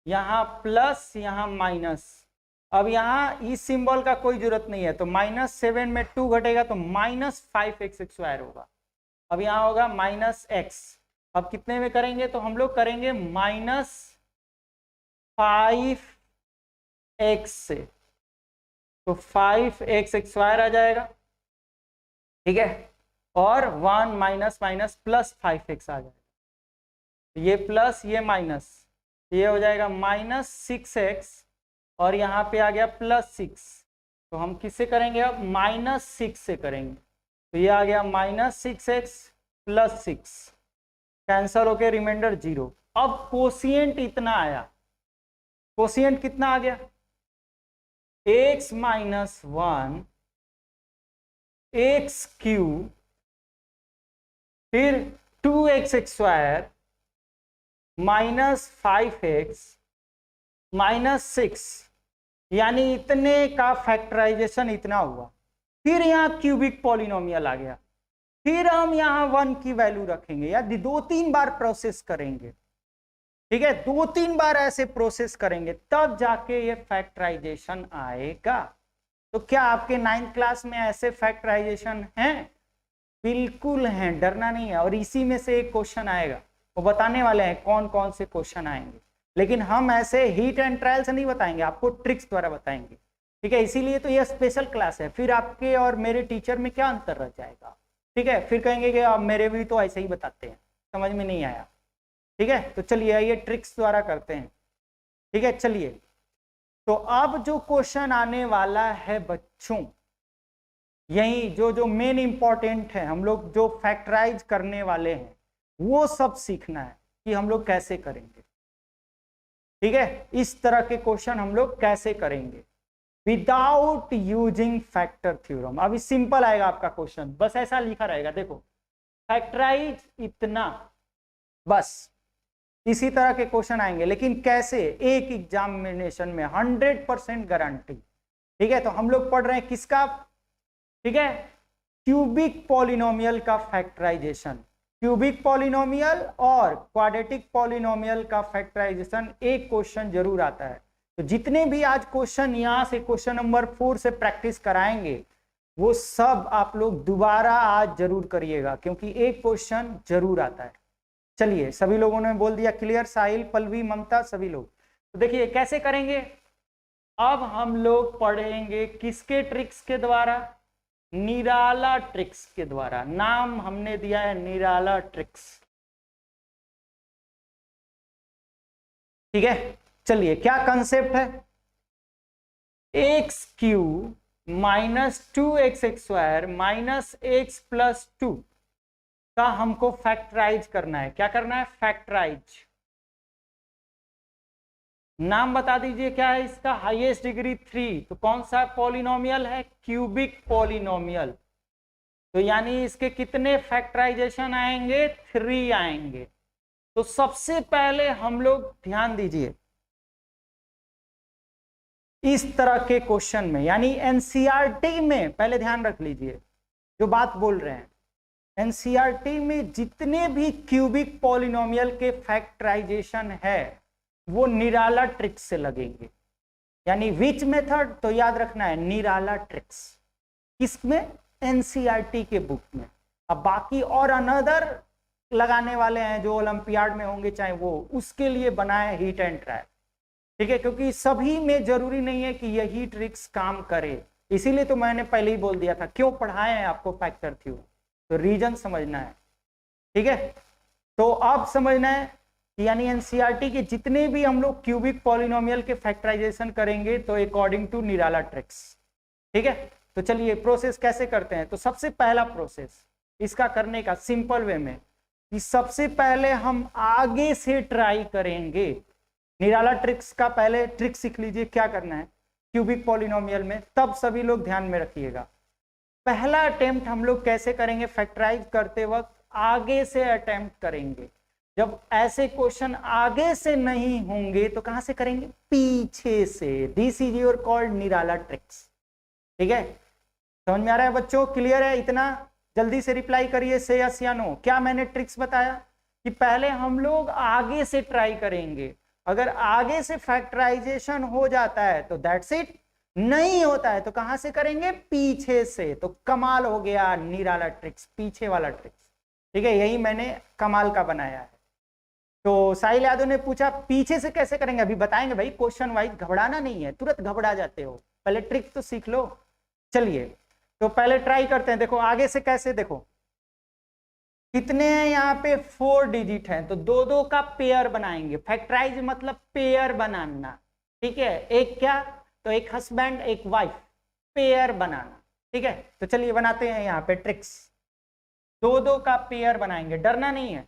यहाँ प्लस यहाँ माइनस। अब यहाँ इस सिंबल का कोई जरूरत नहीं है, तो -7 में 2 घटेगा तो -5x² होगा। अब यहाँ होगा -x। अब कितने में करेंगे? तो हम लोग करेंगे -5x से, तो 5x² आ जाएगा। ठीक है, और 1 माइनस माइनस प्लस 5x आ जाएगा। ये प्लस ये माइनस, ये हो जाएगा -6x, और यहाँ पे आ गया +6। तो हम किससे करेंगे? अब -6 से करेंगे। तो ये आ गया -6x + 6, कैंसल होके रिमाइंडर 0। अब कोशिएंट इतना आया, कोशिएंट कितना आ गया? x - 1 x³ फिर 2x² -5x -6, यानी इतने का फैक्टराइजेशन इतना हुआ। फिर यहाँ क्यूबिक पॉलिनोमियल आ गया, फिर हम यहाँ 1 की वैल्यू रखेंगे, या 2-3 बार प्रोसेस करेंगे। ठीक है, 2-3 बार ऐसे प्रोसेस करेंगे तब जाके ये फैक्टराइजेशन आएगा। तो क्या आपके 9th क्लास में ऐसे फैक्टराइजेशन हैं? बिल्कुल हैं, डरना नहीं है। और इसी में से एक क्वेश्चन आएगा, वो बताने वाले हैं कौन कौन से क्वेश्चन आएंगे। लेकिन हम ऐसे हीट एंड ट्रायल से नहीं बताएंगे, आपको ट्रिक्स द्वारा बताएंगे। ठीक है, इसीलिए तो ये स्पेशल क्लास है। फिर आपके और मेरे टीचर में क्या अंतर रह जाएगा? ठीक है, फिर कहेंगे कि आप मेरे भी तो ऐसे ही बताते हैं, समझ में नहीं आया। ठीक है, तो चलिए आइए ट्रिक्स द्वारा करते हैं। ठीक है, चलिए। तो अब जो क्वेश्चन आने वाला है बच्चों, यही जो मेन इंपॉर्टेंट है, हम लोग जो फैक्टराइज करने वाले हैं वो सब सीखना है कि हम लोग कैसे करेंगे। ठीक है, इस तरह के क्वेश्चन हम लोग कैसे करेंगे विदाउट यूजिंग फैक्टर थ्योरम। अभी सिंपल आएगा आपका क्वेश्चन, बस ऐसा लिखा रहेगा, देखो फैक्टराइज इतना, बस इसी तरह के क्वेश्चन आएंगे। लेकिन कैसे, एक एग्जामिनेशन में 100% गारंटी। ठीक है, तो हम लोग पढ़ रहे हैं किसका, ठीक है, क्यूबिक पॉलिनोमियल का फैक्टराइजेशन। क्यूबिक पॉलिनोमियल और क्वाड्रेटिक पॉलिनोमियल का फैक्टराइजेशन एक क्वेश्चन जरूर आता है। तो जितने भी आज क्वेश्चन यहां से क्वेश्चन नंबर 4 से प्रैक्टिस कराएंगे वो सब आप लोग दोबारा आज जरूर करिएगा, क्योंकि एक क्वेश्चन जरूर आता है। चलिए, सभी लोगों ने बोल दिया क्लियर, साहिल, पल्लवी, ममता, सभी लोग। तो देखिए कैसे करेंगे, अब हम लोग पढ़ेंगे किसके ट्रिक्स के द्वारा, निराला ट्रिक्स के द्वारा। नाम हमने दिया है निराला ट्रिक्स। ठीक है, चलिए क्या कंसेप्ट है, x cube minus 2x² minus x plus 2 का हमको फैक्टराइज करना है। क्या करना है, फैक्टराइज। नाम बता दीजिए क्या है इसका, हाईएस्ट डिग्री 3। तो कौन सा पॉलिनोमियल है, क्यूबिक पॉलिनोमियल। तो यानी इसके कितने फैक्टराइजेशन आएंगे, 3 आएंगे। तो सबसे पहले हम लोग ध्यान दीजिए इस तरह के क्वेश्चन में, यानी एनसीईआरटी में, पहले ध्यान रख लीजिए जो बात बोल रहे हैं, एनसीईआरटी में जितने भी क्यूबिक पॉलिनोमियल के फैक्टराइजेशन है वो निराला ट्रिक्स से लगेंगे। यानी विच मेथड, तो याद रखना है निराला ट्रिक्स। किसमें, एनसीईआरटी के बुक में। अब बाकी और अनदर लगाने वाले हैं जो ओलंपियाड में होंगे चाहे वो, उसके लिए बनाए हिट एंड ट्रायल। ठीक है, क्योंकि सभी में जरूरी नहीं है कि यही ट्रिक्स काम करे, इसीलिए तो मैंने पहले ही बोल दिया था क्यों पढ़ाए हैं आपको फैक्टर थ्योरम, तो रीजन समझना है। ठीक है, तो अब समझना है यानी एनसीईआरटी के जितने भी हम लोग क्यूबिक पॉलिनोमियल के फैक्टराइजेशन करेंगे तो अकॉर्डिंग टू निराला ट्रिक्स। ठीक है, तो चलिए प्रोसेस कैसे करते हैं। तो सबसे पहला प्रोसेस इसका करने का सिंपल वे में कि सबसे पहले हम आगे से ट्राई करेंगे। निराला ट्रिक्स का पहले ट्रिक सीख लीजिए क्या करना है क्यूबिक पॉलिनोमियल में, तब सभी लोग ध्यान में रखिएगा। पहला अटेम्प्ट हम लोग कैसे करेंगे, फैक्टराइज करते वक्त आगे से अटेम्प्ट करेंगे। जब ऐसे क्वेश्चन आगे से नहीं होंगे तो कहां से करेंगे, पीछे से। This is your called Nirala tricks. ठीक है, समझ में आ रहा है बच्चों, क्लियर है इतना? जल्दी से रिप्लाई करिए से यस या नो। क्या मैंने ट्रिक्स बताया कि पहले हम लोग आगे से ट्राई करेंगे, अगर आगे से फैक्टराइजेशन हो जाता है तो दैट्स इट, नहीं होता है तो कहां से करेंगे, पीछे से। तो कमाल हो गया निराला ट्रिक्स, पीछे वाला ट्रिक्स। ठीक है, यही मैंने कमाल का बनाया है। तो साहिल यादव ने पूछा पीछे से कैसे करेंगे, अभी बताएंगे भाई, क्वेश्चन वाइज घबराना नहीं है, तुरंत घबरा जाते हो, पहले ट्रिक तो सीख लो। चलिए तो पहले ट्राई करते हैं। देखो आगे से कैसे, देखो कितने हैं यहाँ पे, 4 डिजिट हैं, तो 2-2 का पेयर बनाएंगे। फैक्टराइज मतलब पेयर बनाना। ठीक है, एक क्या, तो एक हस्बैंड एक वाइफ, पेयर बनाना। ठीक है, तो चलिए बनाते हैं यहाँ पे ट्रिक्स। 2-2 का पेयर बनाएंगे, डरना नहीं है।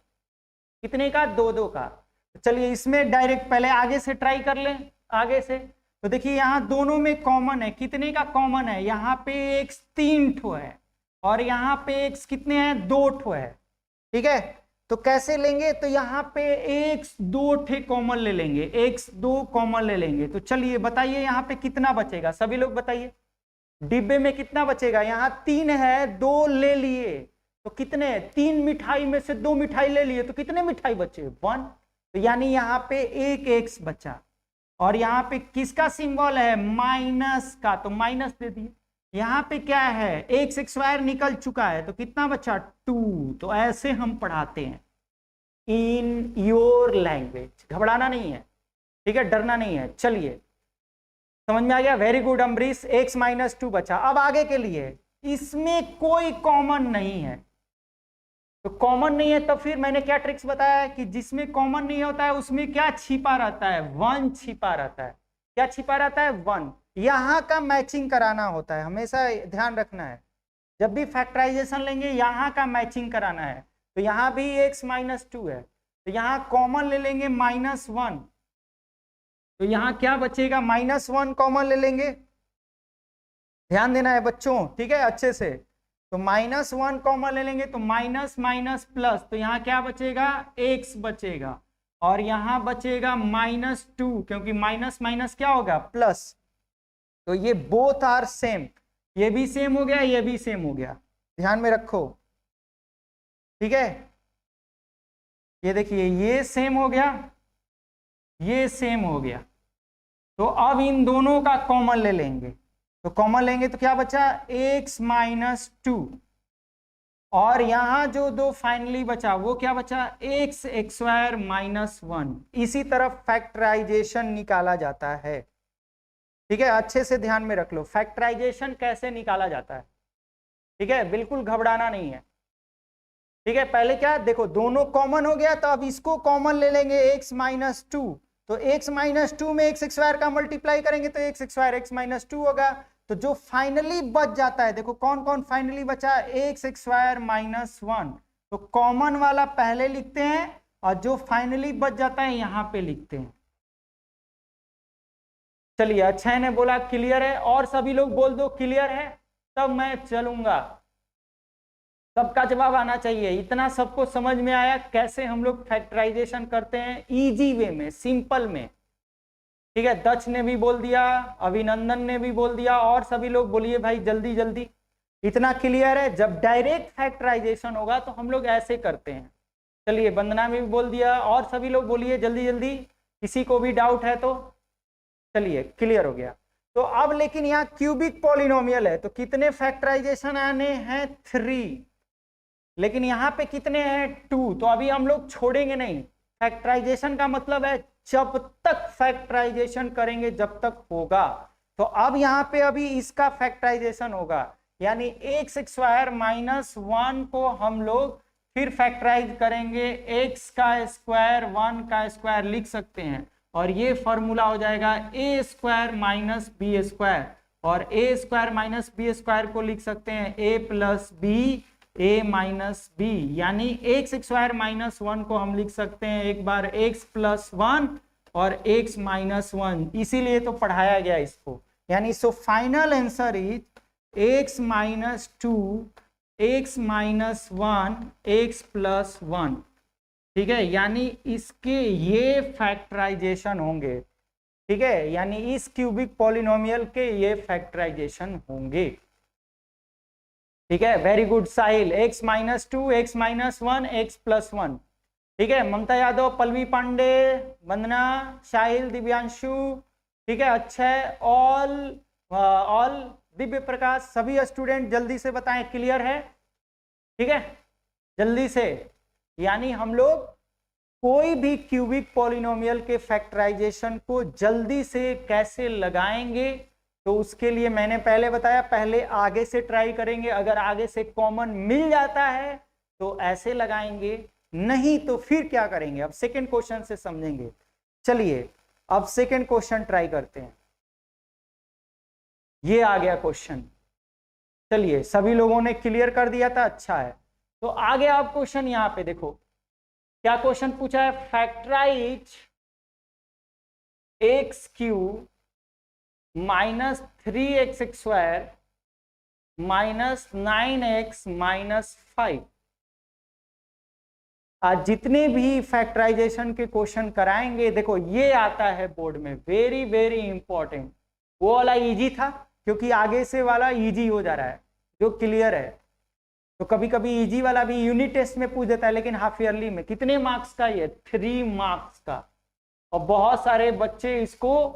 कितने का, 2-2 का। तो चलिए इसमें डायरेक्ट पहले आगे से ट्राई कर लें, आगे से। तो देखिए यहाँ दोनों में कॉमन है, कितने का कॉमन है, यहाँ पे x 3 ठो है और यहाँ पे x कितने हैं, 2 ठो है। ठीक है, तो कैसे लेंगे, तो यहाँ पे x 2 ठे कॉमन ले लेंगे, x 2 कॉमन ले लेंगे। तो चलिए बताइए यहाँ पे कितना बचेगा, सभी लोग बताइए डिब्बे में कितना बचेगा। यहाँ 3 है, 2 ले लिए तो कितने, 3 मिठाई में से 2 मिठाई ले लिए तो कितने मिठाई बचे, 1। तो यानी यहाँ पे एक x बचा, और यहाँ पे किसका सिंबल है, माइनस का, तो माइनस दे दिए। यहाँ पे क्या है, x² निकल चुका है तो कितना बचा, 2। तो ऐसे हम पढ़ाते हैं इन योर लैंग्वेज, घबराना नहीं है। ठीक है, डरना नहीं है। चलिए समझ में आ गया, वेरी गुड अम्बरीश, x - 2 बचा। अब आगे के लिए इसमें कोई कॉमन नहीं है, तो कॉमन नहीं है तो फिर मैंने क्या ट्रिक्स बताया कि जिसमें कॉमन नहीं होता है उसमें क्या छिपा रहता है, 1 छिपा रहता है। क्या छिपा रहता है, 1। यहां का मैचिंग कराना होता है, हमेशा ध्यान रखना है। जब भी फैक्टराइजेशन लेंगे यहां का मैचिंग कराना है। तो यहां भी x - 2 है, तो यहां कॉमन ले लेंगे -1, तो यहाँ क्या बचेगा, -1 कॉमन ले लेंगे, ध्यान देना है बच्चों, ठीक है अच्छे से। तो -1 कॉमन ले लेंगे तो माइनस माइनस प्लस, तो यहाँ क्या बचेगा, x बचेगा, और यहाँ बचेगा -2, क्योंकि माइनस माइनस क्या होगा, प्लस। तो ये बोथ आर सेम, ये भी सेम हो गया, ये भी सेम हो गया, ध्यान में रखो, ठीक है। ये देखिए ये सेम हो गया, ये सेम हो गया। तो अब इन दोनों का कॉमन ले लेंगे, तो कॉमन लेंगे तो क्या बचा, x-2, और यहां जो दो फाइनली बचा वो क्या बचा, x² -1। इसी तरफ फैक्टराइजेशन निकाला जाता है, ठीक है, अच्छे से ध्यान में रख लो फैक्टराइजेशन कैसे निकाला जाता है, ठीक है, बिल्कुल घबराना नहीं है, ठीक है। पहले क्या देखो, दोनों कॉमन हो गया, तो अब इसको कॉमन ले लेंगे x-2, तो x-2 में x² का मल्टीप्लाई करेंगे तो x² x-2 होगा। तो जो फाइनली बच जाता है, देखो कौन कौन फाइनली बचा, x² -1, तो कॉमन वाला पहले लिखते हैं, और जो फाइनली बच जाता है यहां पे लिखते हैं। चलिए अक्षय ने बोला क्लियर है, और सभी लोग बोल दो क्लियर है, तब मैं चलूंगा। सबका जवाब आना चाहिए, इतना सबको समझ में आया कैसे हम लोग फैक्टराइजेशन करते हैं इजी वे में, सिंपल में, ठीक है। दक्ष ने भी बोल दिया, अभिनंदन ने भी बोल दिया, और सभी लोग बोलिए भाई जल्दी जल्दी, इतना क्लियर है। जब डायरेक्ट फैक्टराइजेशन होगा तो हम लोग ऐसे करते हैं। चलिए वंदना ने भी बोल दिया, और सभी लोग बोलिए जल्दी जल्दी, किसी को भी डाउट है तो। चलिए क्लियर हो गया। तो अब लेकिन यहाँ क्यूबिक पॉलिनोमियल है, तो कितने फैक्टराइजेशन आने हैं, 3, लेकिन यहाँ पे कितने हैं, 2, तो अभी हम लोग छोड़ेंगे नहीं। फैक्टराइजेशन का मतलब है जब तक फैक्टराइजेशन करेंगे जब तक होगा। तो अब यहाँ पे अभी इसका फैक्टराइजेशन होगा, यानी x² -1 को हम लोग फिर फैक्टराइज करेंगे, x² 1 का स्क्वायर लिख सकते हैं, और ये फॉर्मूला हो जाएगा a² -b², और a² -b² को लिख सकते हैं a + b a - b, यानी x² -1 को हम लिख सकते हैं एक बार x + 1 और x - 1, इसीलिए तो पढ़ाया गया इसको। यानी so final answer is x - 2 x - 1 x + 1, ठीक है, यानी इसके ये फैक्टराइजेशन होंगे, ठीक है, यानी इस क्यूबिक पॉलिनोमियल के ये फैक्टराइजेशन होंगे, ठीक है। वेरी गुड साहिल, x - 2 x - 1 x + 1, ठीक है। ममता यादव, पल्लवी पांडे, वंदना, साहिल, दिव्यांशु, ठीक है, अक्षय, ऑल दिव्य प्रकाश, सभी स्टूडेंट जल्दी से बताएं क्लियर है, ठीक है, जल्दी से। यानी हम लोग कोई भी क्यूबिक पॉलिनोमियल के फैक्टराइजेशन को जल्दी से कैसे लगाएंगे, तो उसके लिए मैंने पहले बताया, पहले आगे से ट्राई करेंगे, अगर आगे से कॉमन मिल जाता है तो ऐसे लगाएंगे, नहीं तो फिर क्या करेंगे, अब सेकंड क्वेश्चन से समझेंगे। चलिए अब सेकंड क्वेश्चन ट्राई करते हैं। ये आ गया क्वेश्चन, चलिए सभी लोगों ने क्लियर कर दिया था, अच्छा है। तो आगे आप क्वेश्चन यहाँ पे देखो क्या क्वेश्चन पूछा है, फैक्टराइज x³ -3x² -9x -5। आज जितने भी फैक्टराइजेशन के क्वेश्चन कराएंगे, देखो ये आता है बोर्ड में, वेरी वेरी इंपॉर्टेंट। वो वाला इजी था क्योंकि आगे से वाला इजी हो जा रहा है, जो क्लियर है। तो कभी कभी इजी वाला भी यूनिट टेस्ट में पूछ देता है, लेकिन हाफ ईयरली में कितने मार्क्स का, ये 3 मार्क्स का। और बहुत सारे बच्चे इसको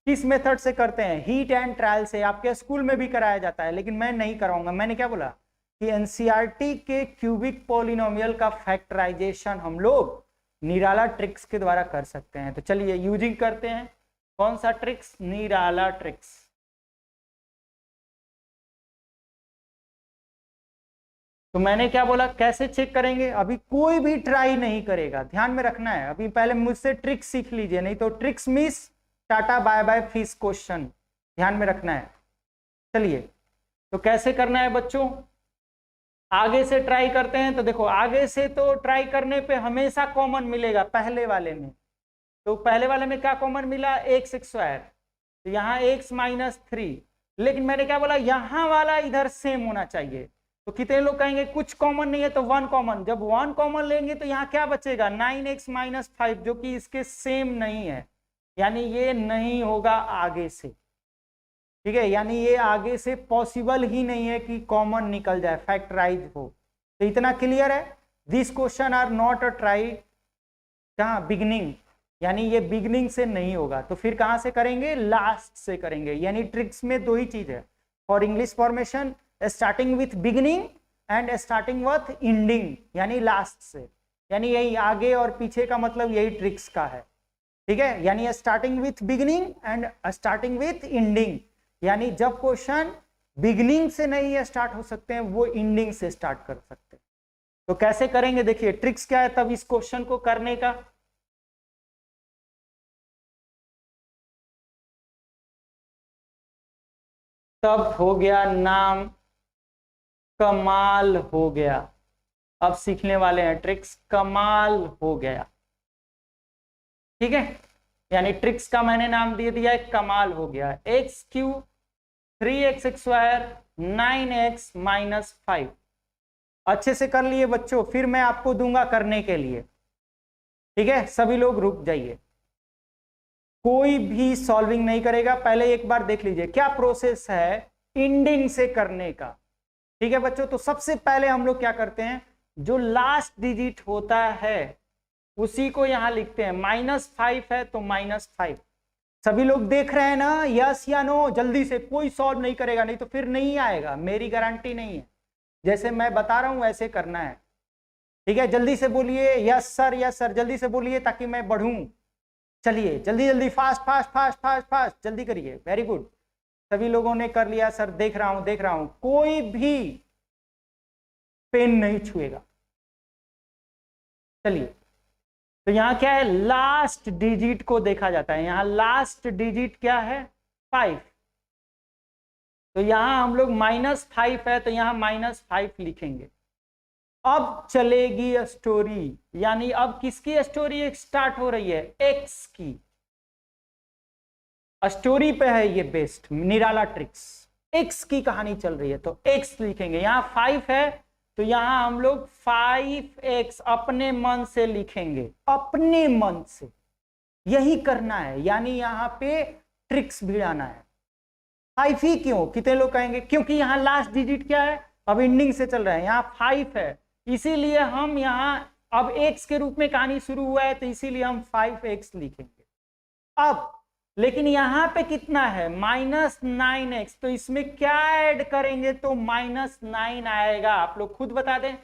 किस मेथड से करते हैं, हीट एंड ट्रायल से, आपके स्कूल में भी कराया जाता है, लेकिन मैं नहीं कराऊंगा। मैंने क्या बोला कि एनसीईआरटी के क्यूबिक पॉलिनोमियल का फैक्टराइजेशन हम लोग निराला ट्रिक्स के द्वारा कर सकते हैं। तो चलिए यूजिंग करते हैं, कौन सा ट्रिक्स, निराला ट्रिक्स। तो मैंने क्या बोला, कैसे चेक करेंगे, अभी कोई भी ट्राई नहीं करेगा, ध्यान में रखना है। अभी पहले मुझसे ट्रिक्स सीख लीजिए, नहीं तो tricks miss, tata bye bye fees question, ध्यान में रखना है। चलिए तो कैसे करना है बच्चों, आगे से ट्राई करते हैं। तो देखो आगे से तो ट्राई करने पे हमेशा कॉमन मिलेगा पहले वाले में, तो पहले वाले में क्या कॉमन मिला, एक्स स्क्वायर, तो यहाँ एक्स माइनस 3, लेकिन मैंने क्या बोला, यहाँ वाला इधर सेम होना चाहिए। तो कितने लोग कहेंगे कुछ कॉमन नहीं है, तो 1 कॉमन, जब 1 कॉमन लेंगे तो यहाँ क्या बचेगा, 9x माइनस 5, जो कि इसके सेम नहीं है, यानी ये नहीं होगा आगे से, ठीक है, यानी ये आगे से पॉसिबल ही नहीं है कि कॉमन निकल जाए, फैक्टराइज हो। तो इतना क्लियर है, this question are not a try कहाँ बिगनिंग, यानी ये बिगनिंग से नहीं होगा, तो फिर कहां से करेंगे, लास्ट से करेंगे। यानी ट्रिक्स में दो ही चीज है for English formation, starting with beginning and starting with ending, यानी लास्ट से, यानी यही आगे और पीछे का मतलब यही ट्रिक्स का है, ठीक है। यानी starting with beginning and starting with ending, यानी जब क्वेश्चन बिगनिंग से नहीं स्टार्ट हो सकते हैं, वो एंडिंग से स्टार्ट कर सकते हैं। तो कैसे करेंगे, देखिए ट्रिक्स क्या है तब इस क्वेश्चन को करने का। तब हो गया नाम, कमाल हो गया। अब सीखने वाले हैं ट्रिक्स, कमाल हो गया, ठीक है। यानी ट्रिक्स का मैंने नाम दे दिया है कमाल हो गया। X Q 3x square 9x minus 5, अच्छे से कर लिए बच्चों, फिर मैं आपको दूंगा करने के लिए, ठीक है। सभी लोग रुक जाइए, कोई भी सॉल्विंग नहीं करेगा, पहले एक बार देख लीजिए क्या प्रोसेस है एंडिंग से करने का, ठीक है बच्चों। तो सबसे पहले हम लोग क्या करते हैं, जो लास्ट डिजिट होता है उसी को यहां लिखते हैं, -5 है तो -5। सभी लोग देख रहे हैं ना, यस या नो, जल्दी से, कोई सॉल्व नहीं करेगा, नहीं तो फिर नहीं आएगा, मेरी गारंटी नहीं है, जैसे मैं बता रहा हूं वैसे करना है, ठीक है। जल्दी से बोलिए यस सर, जल्दी से बोलिए ताकि मैं बढ़ूं। चलिए जल्दी जल्दी, fast fast fast fast fast, जल्दी करिए, वेरी गुड, सभी लोगों ने कर लिया सर, देख रहा हूं, कोई भी पेन नहीं छुएगा। चलिए, तो यहां क्या है, लास्ट डिजिट को देखा जाता है, यहां लास्ट डिजिट क्या है, 5, तो यहां हम लोग -5 है तो यहां -5 लिखेंगे। अब चलेगी स्टोरी, यानी अब किसकी स्टोरी स्टार्ट हो रही है, एक्स की स्टोरी पे है ये बेस्ट निराला ट्रिक्स, एक्स की कहानी चल रही है, तो एक्स लिखेंगे। यहां 5 है तो यहां हम लोग 5x अपने मन से लिखेंगे, अपने मन से, यही करना है, यानी यहां पे ट्रिक्स भिड़ाना है। 5 ही क्यों, कितने लोग कहेंगे, क्योंकि यहां लास्ट डिजिट क्या है, अब एंडिंग से चल रहा है, यहां 5 है, इसीलिए हम यहां अब x के रूप में कहानी शुरू हुआ है, तो इसीलिए हम 5x लिखेंगे। अब लेकिन यहां पे कितना है, -9x, तो इसमें क्या ऐड करेंगे तो -9 आएगा, आप लोग खुद बता दें।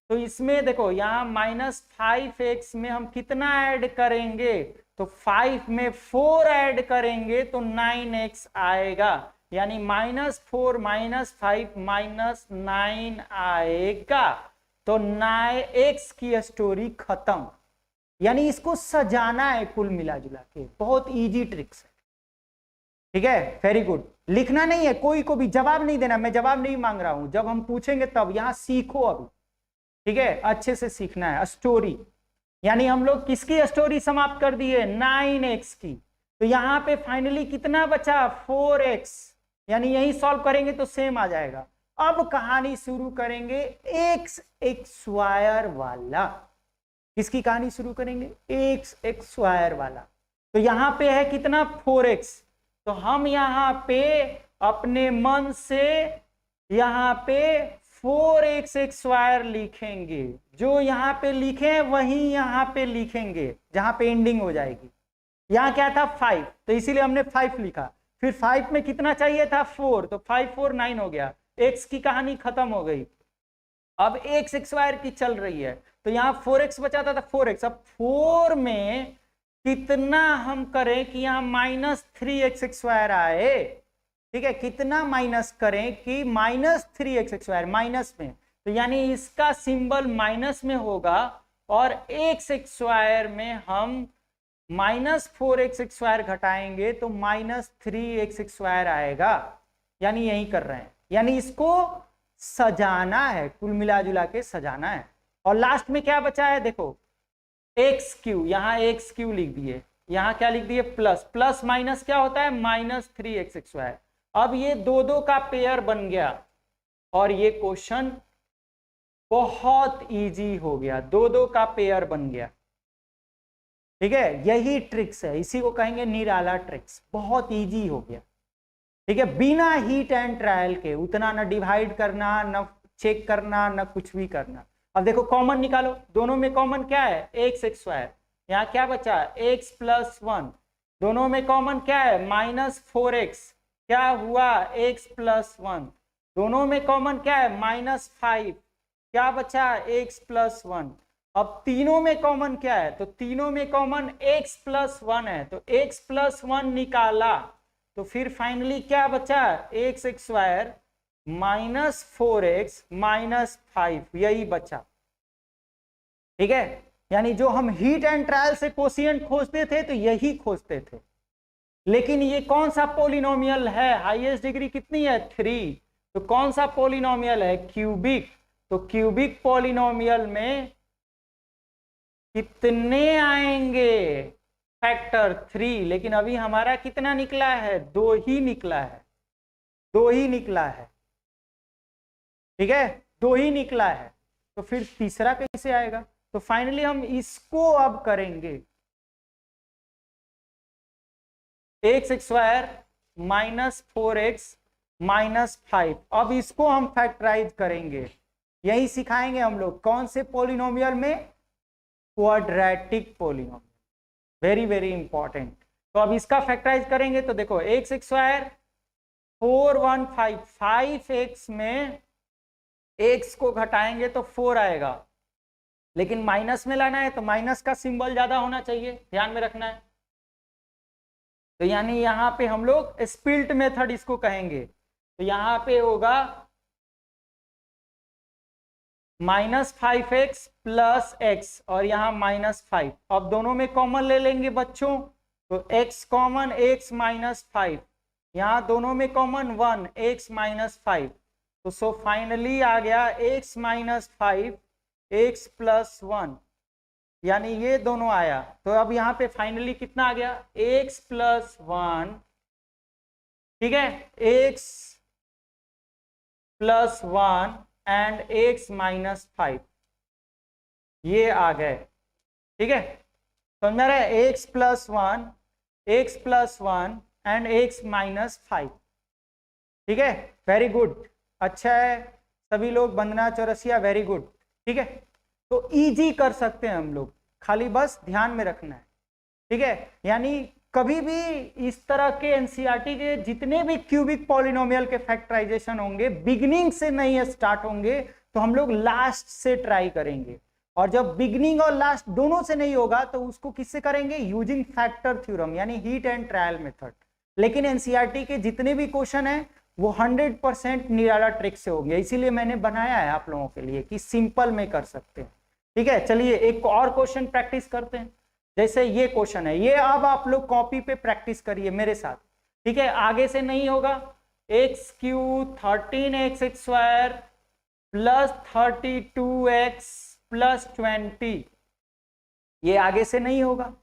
तो इसमें देखो यहाँ -5x में हम कितना ऐड करेंगे, तो 5 में 4 ऐड करेंगे तो 9x आएगा, यानी -4 -5 -9 आएगा, तो 9x की स्टोरी खत्म। यानी इसको सजाना है कुल मिला जुला के, बहुत इजी ट्रिक्स है, ठीक है, वेरी गुड। लिखना नहीं है, कोई को भी जवाब नहीं देना, मैं जवाब नहीं मांग रहा हूं, जब हम पूछेंगे तब, यहां सीखो अभी, ठीक है, अच्छे से सीखना है स्टोरी। यानी हम लोग किसकी स्टोरी समाप्त कर दी है, 9x की, तो यहां पे फाइनली कितना बचा, 4x, यानी यही सॉल्व करेंगे तो सेम आ जाएगा। अब कहानी शुरू करेंगे एक्स स्क्वायर वाला, किसकी कहानी शुरू करेंगे, एक्स स्क्वायर वाला। तो यहां पे है कितना, 4x, तो हम यहां पे अपने मन से यहां पे 4x स्क्वायर लिखेंगे, जो यहां पे लिखे वही यहां पे लिखेंगे, जहां पे एंडिंग हो जाएगी। यहां क्या था 5, तो इसीलिए हमने 5 लिखा, फिर 5 में कितना चाहिए था 4, तो 5 4 9 हो गया, x की कहानी खत्म हो गई। अब x स्क्वायर की चल रही है, तो यहां 4x बचाता था 4x, अब 4 में कितना हम करें कि यहां -3x स्क्वायर आए, ठीक है, कितना माइनस करें कि -3x स्क्वायर माइनस में, तो यानी इसका सिंबल माइनस में होगा, और x स्क्वायर में हम -4x स्क्वायर घटाएंगे तो -3x स्क्वायर आएगा, यानी यही कर रहे हैं, यानी इसको सजाना है, कुल मिला जुला के सजाना है। और लास्ट में क्या बचा है, देखो एक्स क्यू, यहां एक्स क्यू लिख दिए, यहाँ क्या लिख दिए प्लस, प्लस माइनस क्या होता है -3x²। अब ये दो दो का पेयर बन गया और ये क्वेश्चन बहुत इजी हो गया, दो दो का पेयर बन गया। ठीक है, यही ट्रिक्स है, इसी को कहेंगे निराला ट्रिक्स, बहुत इजी हो गया। ठीक है, बिना हीट एंड ट्रायल के, उतना ना डिवाइड करना, ना चेक करना, ना कुछ भी करना। अब देखो कॉमन निकालो, दोनों में कॉमन क्या है x², यहाँ क्या बचा x+1, दोनों में कॉमन क्या है -4x, क्या हुआ x+1, दोनों में कॉमन क्या है -5, क्या बचा x+1। अब तीनों में कॉमन क्या है, तो तीनों में कॉमन x+1 है, तो x+1 निकाला तो फिर फाइनली क्या बचा x² -4x -5, यही बचा। ठीक है, यानी जो हम हीट एंड ट्रायल से कोशिएंट खोजते थे तो यही खोजते थे। लेकिन ये कौन सा पोलिनोमियल है, हाईएस्ट डिग्री कितनी है 3, तो कौन सा पोलिनोमियल है क्यूबिक, तो क्यूबिक पोलिनोमियल में कितने आएंगे फैक्टर 3, लेकिन अभी हमारा कितना निकला है 2 ही निकला है, 2 ही निकला है। ठीक है, 2 ही निकला है, तो फिर तीसरा कैसे आएगा। तो फाइनली हम इसको अब करेंगे x² -4x -5, अब इसको हम फैक्टराइज करेंगे, यही सिखाएंगे हम लोग कौन से पोलिनोमियल में, quadratic polynomial, very very important. तो अब इसका फैक्टराइज करेंगे तो देखो x² 415, 5x में x को घटाएंगे तो 4 आएगा, लेकिन माइनस में लाना है तो माइनस का सिंबल ज्यादा होना चाहिए, ध्यान में रखना है। तो यानी यहां पे हम लोग स्पिल्ट मेथड इसको कहेंगे, तो यहां पे होगा -5x + x और यहाँ -5। अब दोनों में कॉमन ले लेंगे बच्चों, तो x कॉमन x -5, यहाँ दोनों में कॉमन 1 x -5, तो सो फाइनली आ गया x -5 x+1, यानी ये दोनों आया। तो अब यहाँ पे फाइनली कितना आ गया x+1, ठीक है, x+1 एंड x -5, ये आ गए। ठीक है, समझ में आ रहा है, x+1 एंड x -5। ठीक है, वेरी गुड, अच्छा है सभी लोग, वंदना चौरसिया, वेरी गुड। ठीक है, तो इजी कर सकते हैं हम लोग, खाली बस ध्यान में रखना है। ठीक है, यानी कभी भी इस तरह के एनसीईआरटी के जितने भी क्यूबिक पॉलिनोमियल के फैक्टराइजेशन होंगे बिगिनिंग से नहीं स्टार्ट होंगे, तो हम लोग लास्ट से ट्राई करेंगे, और जब बिगिनिंग और लास्ट दोनों से नहीं होगा तो उसको किससे करेंगे, यूजिंग फैक्टर थ्योरम, यानी हीट एंड ट्रायल मेथड। लेकिन एनसीईआरटी के जितने भी क्वेश्चन है वो 100% निराला ट्रिक से हो गया, इसीलिए मैंने बनाया है आप लोगों के लिए कि सिंपल में कर सकते हैं। ठीक है, चलिए एक और क्वेश्चन प्रैक्टिस करते हैं। जैसे ये क्वेश्चन है, ये अब आप लोग कॉपी पे प्रैक्टिस करिए मेरे साथ। ठीक है, आगे से नहीं होगा, x³ 13x² + 32x + 20, ये आगे से नहीं होगा,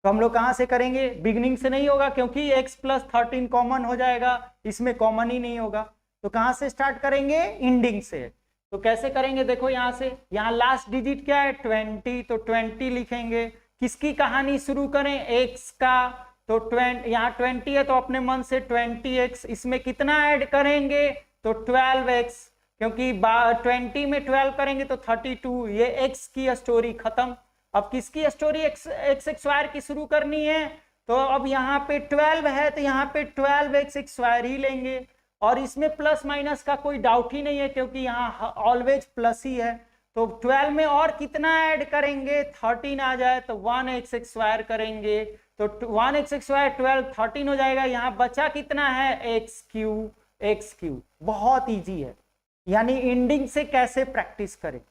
तो हम लोग कहां से करेंगे, बिगिनिंग से नहीं होगा, क्योंकि x + 13 कॉमन हो जाएगा, इसमें कॉमन ही नहीं होगा। तो कहां से स्टार्ट करेंगे, एंडिंग से। तो कैसे करेंगे, देखो यहां से, यहाँ लास्ट डिजिट क्या है 20, तो 20 लिखेंगे। किसकी कहानी शुरू करें, x का, तो 20, यहाँ 20 है तो अपने मन से 20x, इसमें कितना ऐड करेंगे, तो 12x, क्योंकि 20 में 12 करेंगे तो 32, ये x की स्टोरी खत्म। अब किसकी स्टोरी x² की शुरू करनी है, तो अब यहाँ पे 12 है तो यहाँ पे 12x² ही लेंगे, और इसमें प्लस माइनस का कोई डाउट ही नहीं है क्योंकि यहाँ ऑलवेज प्लस ही है। तो 12 में और कितना ऐड करेंगे, 13 आ जाए तो 1x² करेंगे, तो 1x², 12, 13 हो जाएगा। यहाँ बचा कितना है, x³, बहुत इजी है। यानी एंडिंग से कैसे प्रैक्टिस करें।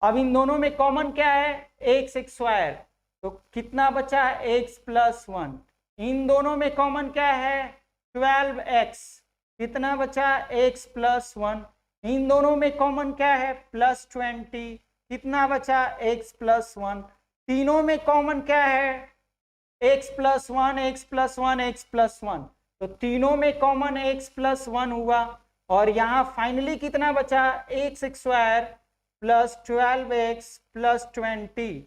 अब इन दोनों में कॉमन क्या है, x², तो कितना बचा है x+1। इन दोनों में कॉमन क्या है 12x, कितना बचा x+1। इन दोनों में कॉमन क्या है +20, कितना बचा x+1। तीनों में कॉमन क्या है x plus one, x plus one, x plus one, तो तीनों में कॉमन x प्लस वन हुआ, और यहाँ फाइनली कितना बचा, x square plus 12x plus 20।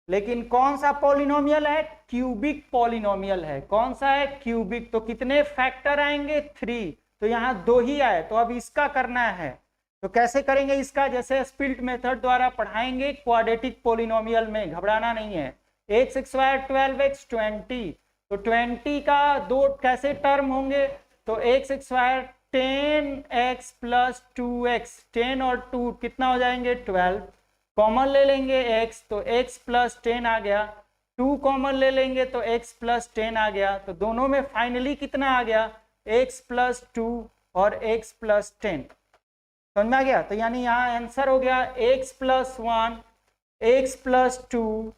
लेकिन कौन सा पॉलिनोमियल है, क्यूबिक पॉलिनोमियल है। कौन सा है, क्यूबिक। तो कितने फैक्टर आएंगे, 3, तो यहाँ 2 ही आए। तो अब इसका करना है, तो कैसे करेंगे इसका, जैसे स्प्लिट मेथड द्वारा पढ़ाएंगे क्वाड्रेटिक पॉलिनोमियल में, घबराना नहीं है। एक्स स्क्वायर 12x 20, तो 20 का दो कैसे टर्म होंगे, तो x square 10x plus 2x, 10 और 2 कितना हो जाएंगे, 12। कॉमन ले लेंगे x, तो x प्लस 10 आ गया। 2 कॉमन ले लेंगे तो x प्लस 10 आ गया। तो दोनों में फाइनली कितना आ गया, x प्लस 2 और x प्लस 10। समझ में आ गया। तो यानी यहाँ आंसर हो गया x plus 1, x plus 2,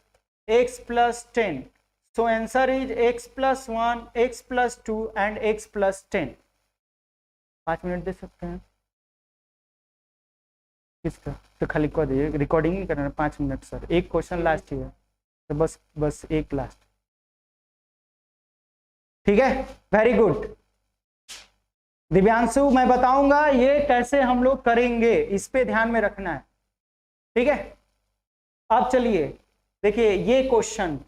x plus 10। So answer is x plus 1, x plus 2 and x plus 10। 5 minute दे सकते हैं किसका, तो खाली कर दीजिए, रिकॉर्डिंग नहीं करना, 5 मिनट सर। एक क्वेश्चन लास्ट ही है, तो बस एक लास्ट। ठीक है, वेरी गुड। दिव्यांशु, मैं बताऊंगा ये कैसे हम लोग करेंगे, इस पे ध्यान में रखना है। ठीक है, अब चलिए देखिए ये क्वेश्चन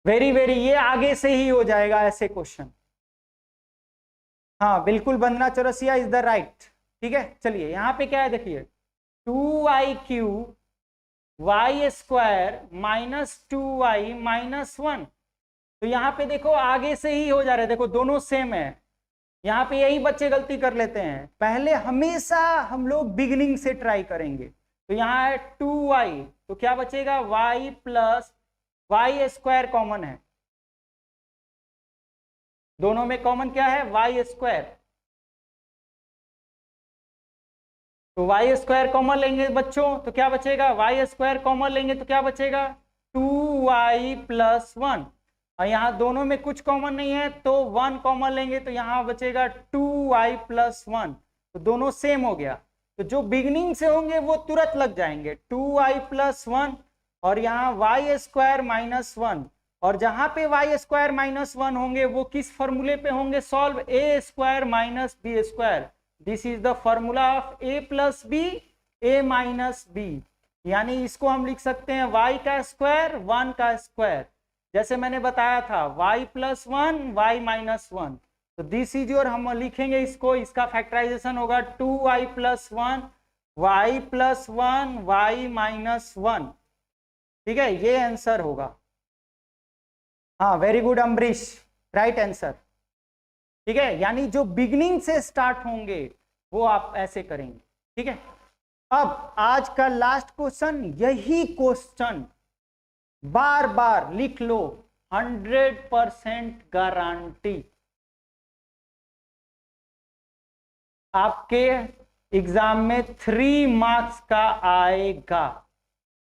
वेरी ये आगे से ही हो जाएगा ऐसे क्वेश्चन। हाँ बिल्कुल, वंदना चौरसिया इज द राइट। ठीक है, चलिए यहाँ पे क्या है देखिए, 2iq y square minus 2y minus 1। तो यहाँ पे देखो आगे से ही हो जा रहा है, देखो दोनों सेम है। यहाँ पे यही बच्चे गलती कर लेते हैं, पहले हमेशा हम लोग बिगिनिंग से ट्राई करेंगे। तो यहाँ है 2y, तो क्या बचेगा, y plus y square common है, दोनों में कॉमन क्या है, y स्क्वायर। तो y स्क्वायर कॉमन लेंगे बच्चों, तो क्या बचेगा, y स्क्वायर कॉमन लेंगे तो क्या बचेगा, 2y प्लस 1। और यहाँ दोनों में कुछ कॉमन नहीं है, तो 1 कॉमन लेंगे तो यहाँ बचेगा 2y प्लस 1। तो दोनों सेम हो गया। तो जो बिगिनिंग से होंगे वो तुरंत लग जाएंगे, 2y प्लस 1 और यहाँ y स्क्वायर माइनस 1। और जहां पे y स्क्वायर माइनस 1 होंगे वो किस फॉर्मूले पे होंगे solve, a square minus B square. This is the formula of a plus B, a minus B. यानी इसको हम लिख सकते हैं y का स्क्वायर 1 का स्क्वायर, जैसे मैंने बताया था y प्लस 1 y माइनस 1। तो दिस इज योर, हम लिखेंगे इसको, इसका फैक्टराइजेशन होगा 2y plus 1 y plus 1 y minus 1। ठीक है, ये आंसर होगा। हाँ very good Ambarish, right answer. ठीक है, यानी जो बिगिनिंग से स्टार्ट होंगे वो आप ऐसे करेंगे। ठीक है, अब आज का लास्ट क्वेश्चन, यही क्वेश्चन बार बार लिख लो, 100% गारंटी आपके एग्जाम में 3 मार्क्स का आएगा।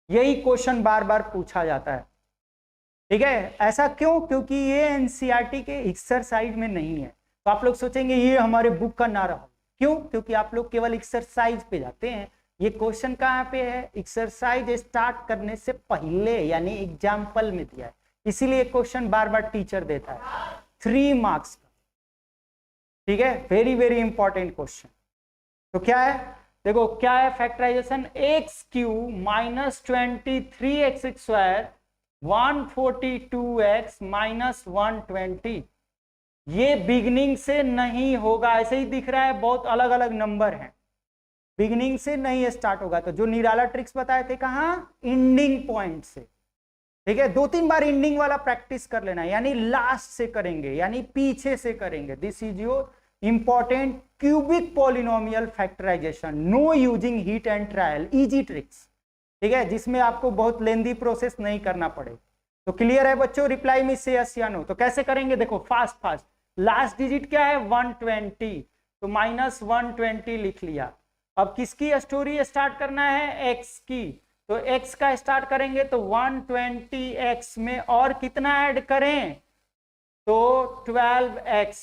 यही क्वेश्चन बार बार पूछा जाता है। ठीक है, ऐसा क्यों, क्योंकि ये एनसीईआरटी के एक्सरसाइज में नहीं है। तो आप लोग सोचेंगे ये हमारे बुक का ना रहो, क्यों, क्योंकि आप लोग केवल एक्सरसाइज पे जाते हैं। ये क्वेश्चन कहाँ पे है, एक्सरसाइज स्टार्ट करने से पहले, यानी एग्जाम्पल में दिया है, इसीलिए क्वेश्चन बार बार टीचर देता है 3 मार्क्स का। ठीक है, वेरी इंपॉर्टेंट क्वेश्चन। तो क्या है, देखो क्या है factorization, x cube minus 23x square 142x minus 120। ये बिगिनिंग से नहीं होगा, ऐसे ही दिख रहा है, बहुत अलग अलग नंबर हैं, बिगिनिंग से नहीं स्टार्ट होगा। तो जो निराला ट्रिक्स बताए थे कहाँ, एंडिंग पॉइंट से। ठीक है, 2-3 बार एंडिंग वाला प्रैक्टिस कर लेना, यानी लास्ट से करेंगे, यानी पीछे से करेंगे। This is your important cubic polynomial factorization, no using hit and trial, easy tricks. ठीक है, जिसमें आपको बहुत लेंदी प्रोसेस नहीं करना पड़े। तो क्लियर है बच्चों, रिप्लाई में से यस या नो। तो कैसे करेंगे, देखो फास्ट, लास्ट डिजिट क्या है 120, तो माइनस 120 लिख लिया। अब किसकी स्टोरी स्टार्ट करना है, x की, तो x का स्टार्ट करेंगे तो 120x में और कितना ऐड करें, तो 22x,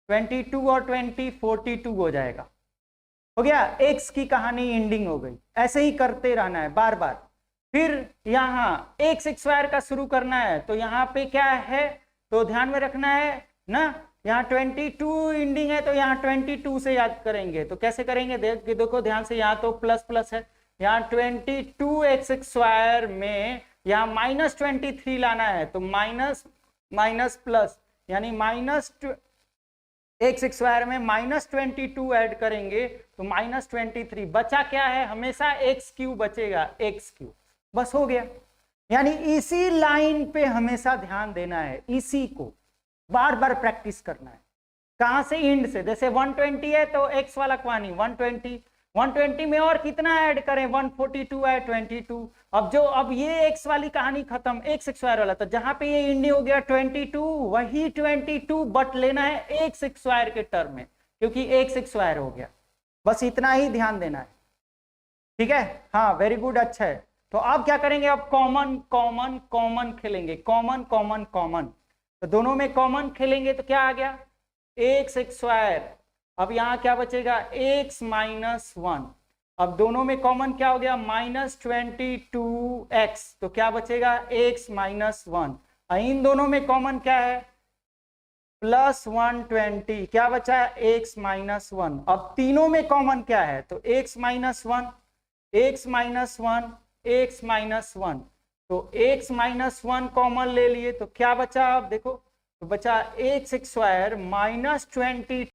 22 और 20 42 हो जाएगा। हो गया, x की कहानी एंडिंग हो गई। ऐसे ही करते रहना है बार बार। फिर यहाँ एक्स स्क्वायर का शुरू करना है, तो यहाँ पे क्या है, तो ध्यान में रखना है ना, यहाँ 22 इंडिंग है, तो यहाँ 22 से याद करेंगे। तो कैसे करेंगे, देखो ध्यान से, यहाँ तो प्लस प्लस है, यहाँ 22 एक्स स्क्वायर में यहाँ -23 लाना है, तो माइनस माइनस प्लस, यानी माइनस एक्स स्क्वायर में -22 ऐड करेंगे तो -23। बचा क्या है, हमेशा एक्स क्यूब बचेगा, एक्स क्यूब, बस हो गया। यानी इसी लाइन पे हमेशा ध्यान देना है, इसी को बार बार प्रैक्टिस करना है। कहां से, इंड से, जैसे 120 है तो एक्स वाला क्वानी 120 में और कितना ऐड करें, 142 है 22। अब ये एक्स वाली कहानी खत्म, एक्स स्क्वायर वाला, तो जहां पे ये इंडी हो गया 22, वही 22 बट लेना है एक्स स्क्वायर के टर्म में, क्योंकि एक्स स्क्वायर हो गया। बस इतना ही ध्यान देना है, ठीक है। हाँ वेरी गुड, अच्छा है। तो अब क्या करेंगे, अब कॉमन कॉमन कॉमन खेलेंगे, कॉमन कॉमन कॉमन, तो दोनों में कॉमन खेलेंगे तो क्या आ गया, एक्स स्क्वायर। अब यहाँ क्या बचेगा, x -1। अब दोनों में कॉमन क्या हो गया, -22x, तो क्या बचेगा, x -1। इन दोनों में कॉमन क्या है, +120, क्या बचा है, x -1। अब तीनों में कॉमन क्या है, तो x -1, x -1, x -1, तो x -1 कॉमन ले लिए, तो क्या बचा, अब देखो, तो बचा एक्स स्क्वायर -22